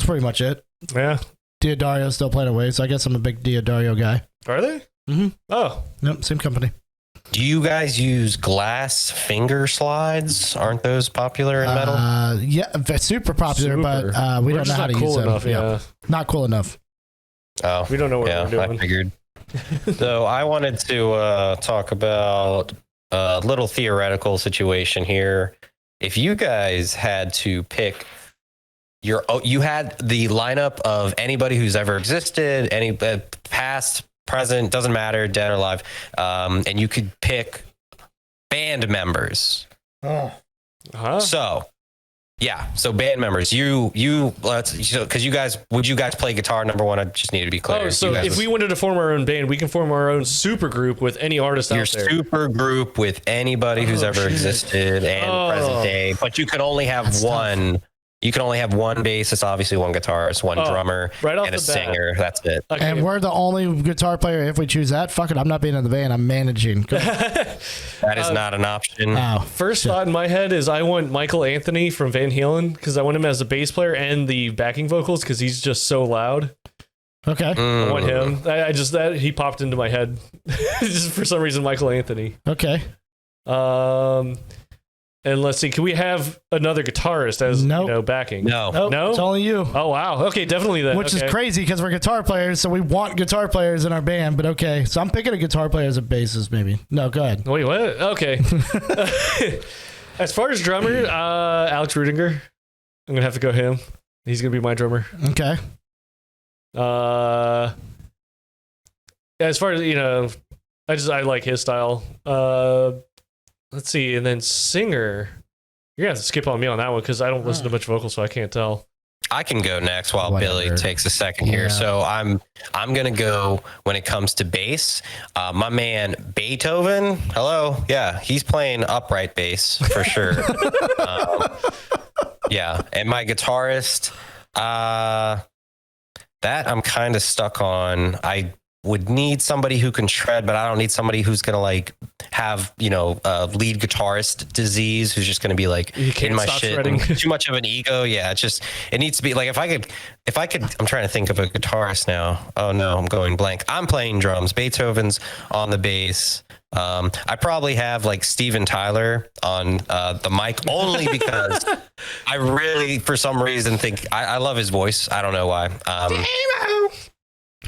[SPEAKER 2] pretty much it.
[SPEAKER 3] Yeah.
[SPEAKER 2] Diodario still Planet Waves. So I guess I'm a big Diodario guy.
[SPEAKER 3] Are they?
[SPEAKER 2] Mm-hmm.
[SPEAKER 3] Oh.
[SPEAKER 2] Nope, same company.
[SPEAKER 1] Do you guys use glass finger slides? Aren't those popular in metal?
[SPEAKER 2] Yeah, super popular, but we don't know how to use them.
[SPEAKER 3] Enough, yeah.
[SPEAKER 2] Not cool enough.
[SPEAKER 1] Oh,
[SPEAKER 3] we don't know what we're doing.
[SPEAKER 1] I figured. So I wanted to talk about a little theoretical situation here. If you guys had to pick you had the lineup of anybody who's ever existed, any past, present, doesn't matter, dead or alive, and you could pick band members.
[SPEAKER 2] Oh.
[SPEAKER 3] Huh?
[SPEAKER 1] So band members, because you guys, would you guys play guitar? Number one, I just need to be clear.
[SPEAKER 3] Oh, so if we wanted to form our own band, we can form our own super group with any artist out there.
[SPEAKER 1] Your super group with anybody who's ever existed and present day, but you can only have one. Tough. You can only have one bassist, obviously one guitarist, one drummer, and a singer. That's it.
[SPEAKER 2] Okay. And we're the only guitar player if we choose that. Fuck it, I'm not being in the band. I'm managing.
[SPEAKER 1] That is not an option.
[SPEAKER 3] First thought in my head is I want Michael Anthony from Van Halen because I want him as a bass player and the backing vocals because he's just so loud.
[SPEAKER 2] Okay.
[SPEAKER 3] I want him. He popped into my head just for some reason. Michael Anthony.
[SPEAKER 2] Okay.
[SPEAKER 3] And let's see, can we have another guitarist as backing?
[SPEAKER 1] No.
[SPEAKER 3] No?
[SPEAKER 2] It's only you.
[SPEAKER 3] Oh, wow. Okay, definitely then.
[SPEAKER 2] Which is crazy because we're guitar players, so we want guitar players in our band, but okay. So I'm picking a guitar player as a bassist, maybe. No, go ahead.
[SPEAKER 3] Wait, what? Okay. As far as drummer, Alex Rudinger. I'm going to have to go him. He's going to be my drummer.
[SPEAKER 2] Okay.
[SPEAKER 3] As far as, I like his style. Let's see, and then singer. You're gonna have to skip on me on that one because I don't listen to much vocals, so I can't tell.
[SPEAKER 1] I can go next while Billy takes a second here. So I'm gonna go when it comes to bass. My man Beethoven. Hello, yeah, he's playing upright bass for sure. Yeah, and my guitarist. That I'm kind of stuck on. would need somebody who can shred, but I don't need somebody who's gonna like have lead guitarist disease, who's just gonna be like in my shit, too much of an ego. Yeah, it needs to be like if I could. I'm trying to think of a guitarist now. Oh no, I'm going blank. I'm playing drums. Beethoven's on the bass. I probably have like Steven Tyler on the mic only because I really, for some reason, think I love his voice. I don't know why.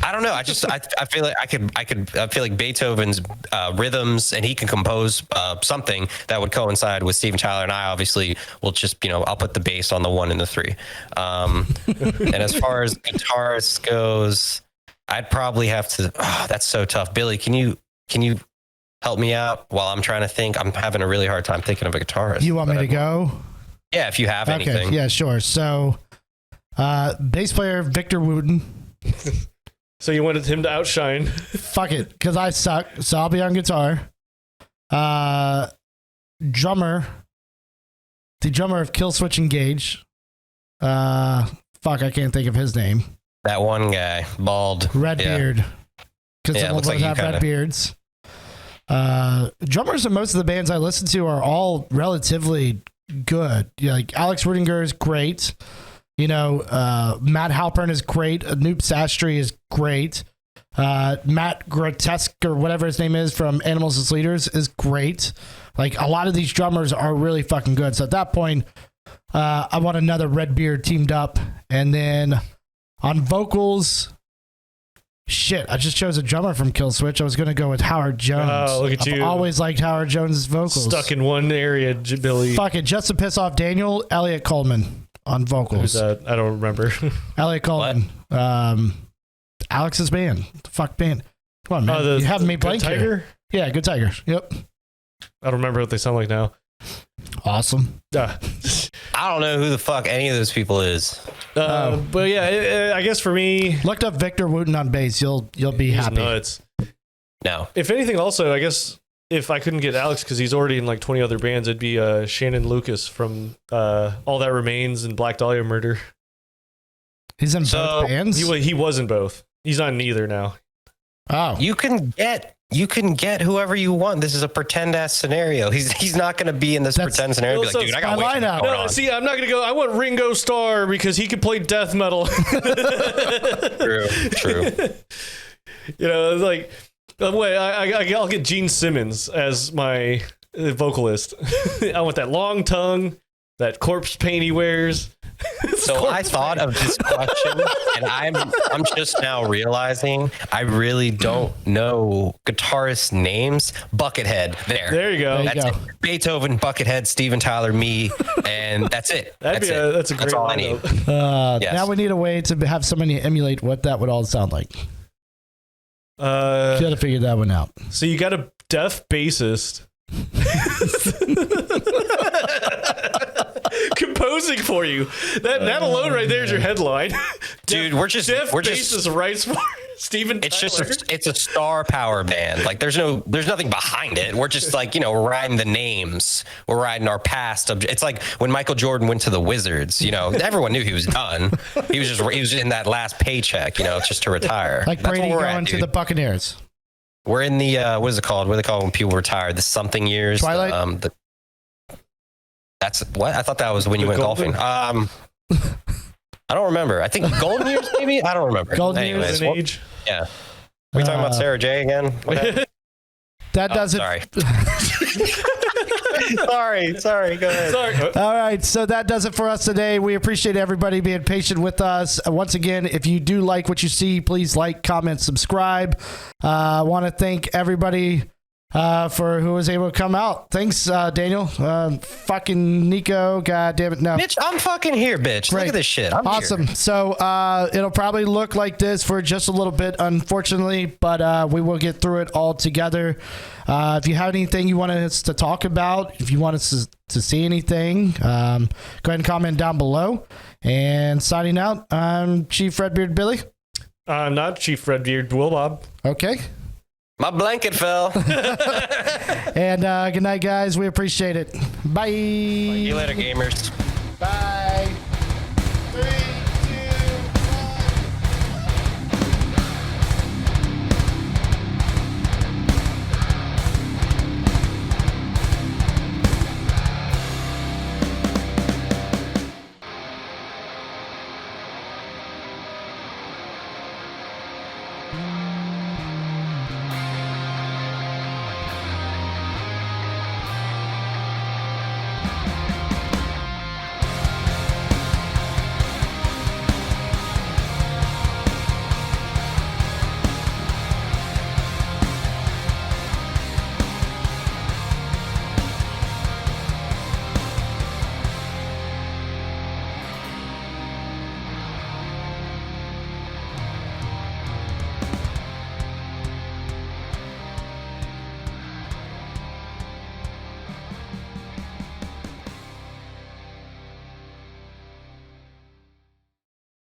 [SPEAKER 1] I don't know. I feel like I feel like Beethoven's rhythms, and he can compose something that would coincide with Steven Tyler, and I obviously will just I'll put the bass on the 1 and the 3. And as far as guitarist goes, I'd probably have to. Oh, that's so tough. Billy, can you help me out while I'm trying to think? I'm having a really hard time thinking of a guitarist.
[SPEAKER 2] You want me to go?
[SPEAKER 1] Yeah, if you have anything.
[SPEAKER 2] Okay, yeah, sure. So, bass player Victor Wooten.
[SPEAKER 3] So you wanted him to outshine?
[SPEAKER 2] Fuck it, because I suck. So I'll be on guitar. Drummer. The drummer of Killswitch Engage. Fuck, I can't think of his name.
[SPEAKER 1] That one guy, bald,
[SPEAKER 2] Redbeard. Because
[SPEAKER 1] yeah,
[SPEAKER 2] some of us have red beards. Drummers in most of the bands I listen to are all relatively good. Like Alex Rudinger is great. Matt Halpern is great. Anoop Sastry is great. Matt Grotesque or whatever his name is from Animals as Leaders is great. Like a lot of these drummers are really fucking good. So at that point, I want another Redbeard teamed up. And then on vocals, shit, I just chose a drummer from Killswitch. I was going to go with Howard Jones.
[SPEAKER 3] Oh, look at you.
[SPEAKER 2] I've always liked Howard Jones' vocals.
[SPEAKER 3] Stuck in one area, Billy.
[SPEAKER 2] Fuck it. Just to piss off Daniel, Elliot Coleman on vocals.
[SPEAKER 3] Who's that? I don't remember.
[SPEAKER 2] Elliot Coleman. Alex's band. The fuck band. Come on, man. You have me blank
[SPEAKER 3] Tiger?
[SPEAKER 2] here. Yeah, Good Tiger. Yep.
[SPEAKER 3] I don't remember what they sound like now.
[SPEAKER 2] Awesome.
[SPEAKER 1] I don't know who the fuck any of those people is.
[SPEAKER 3] But yeah, I guess for me,
[SPEAKER 2] looked up Victor Wooten on bass. You'll be happy.
[SPEAKER 3] Nuts.
[SPEAKER 1] No.
[SPEAKER 3] If anything, also, I guess if I couldn't get Alex because he's already in like 20 other bands, it'd be Shannon Lucas from All That Remains and Black Dahlia Murder.
[SPEAKER 2] He's in both bands?
[SPEAKER 3] He was in both. He's on neither now.
[SPEAKER 2] Oh.
[SPEAKER 1] You can get whoever you want. This is a pretend ass scenario. He's not going to be in this pretend snenario. Be like, dude, I got way too much going on.
[SPEAKER 3] See, I'm not going to go. I want Ringo Starr because he can play death metal.
[SPEAKER 1] True.
[SPEAKER 3] Like, wait, I'll get Gene Simmons as my vocalist. I want that long tongue, that corpse paint he wears.
[SPEAKER 1] So I thought of this question, and I'm just now realizing I really don't know guitarist names. Buckethead. There
[SPEAKER 3] you go.
[SPEAKER 1] That's it. Beethoven, Buckethead, Steven Tyler, me, and that's it.
[SPEAKER 3] That's a great. That's
[SPEAKER 1] all I need.
[SPEAKER 2] Yes. Now we need a way to have somebody emulate what that would all sound like. Gotta figure that one out.
[SPEAKER 3] So you got a deaf bassist. Composing for you. That alone right there is your headline.
[SPEAKER 1] Dude, we're just
[SPEAKER 3] writes for Steven Tyler.
[SPEAKER 1] It's a star power band. Like there's nothing behind it. We're just like, we're riding the names. We're riding our past. It's like when Michael Jordan went to the Wizards, everyone knew he was done. He was in that last paycheck, just to retire.
[SPEAKER 2] Like Brady going to the Buccaneers.
[SPEAKER 1] We're in the what is it called? What do they call when people retire? The something years.
[SPEAKER 2] Twilight.
[SPEAKER 1] That's what I thought that was when you went golfing. I don't remember. I think golden years, maybe. I don't remember.
[SPEAKER 2] Golden years in age.
[SPEAKER 1] Yeah. Are we talking about Sarah J again?
[SPEAKER 2] That does it.
[SPEAKER 1] Sorry. Go ahead. Sorry.
[SPEAKER 2] All right. So that does it for us today. We appreciate everybody being patient with us. Once again, if you do like what you see, please like, comment, subscribe. I want to thank everybody for who was able to come out. Thanks, Daniel. Fucking Nico. God damn it. No.
[SPEAKER 1] Bitch, I'm fucking here, bitch. Great. Look at this shit. I'm
[SPEAKER 2] awesome.
[SPEAKER 1] Here.
[SPEAKER 2] So it'll probably look like this for just a little bit, unfortunately, but we will get through it all together. If you have anything you want us to talk about, if you want us to see anything, go ahead and comment down below. And signing out, I'm Chief Redbeard Billy.
[SPEAKER 3] I'm not Chief Redbeard Will Bob.
[SPEAKER 2] Okay.
[SPEAKER 1] My blanket fell.
[SPEAKER 2] And good night, guys. We appreciate it. Bye.
[SPEAKER 1] See you later, gamers.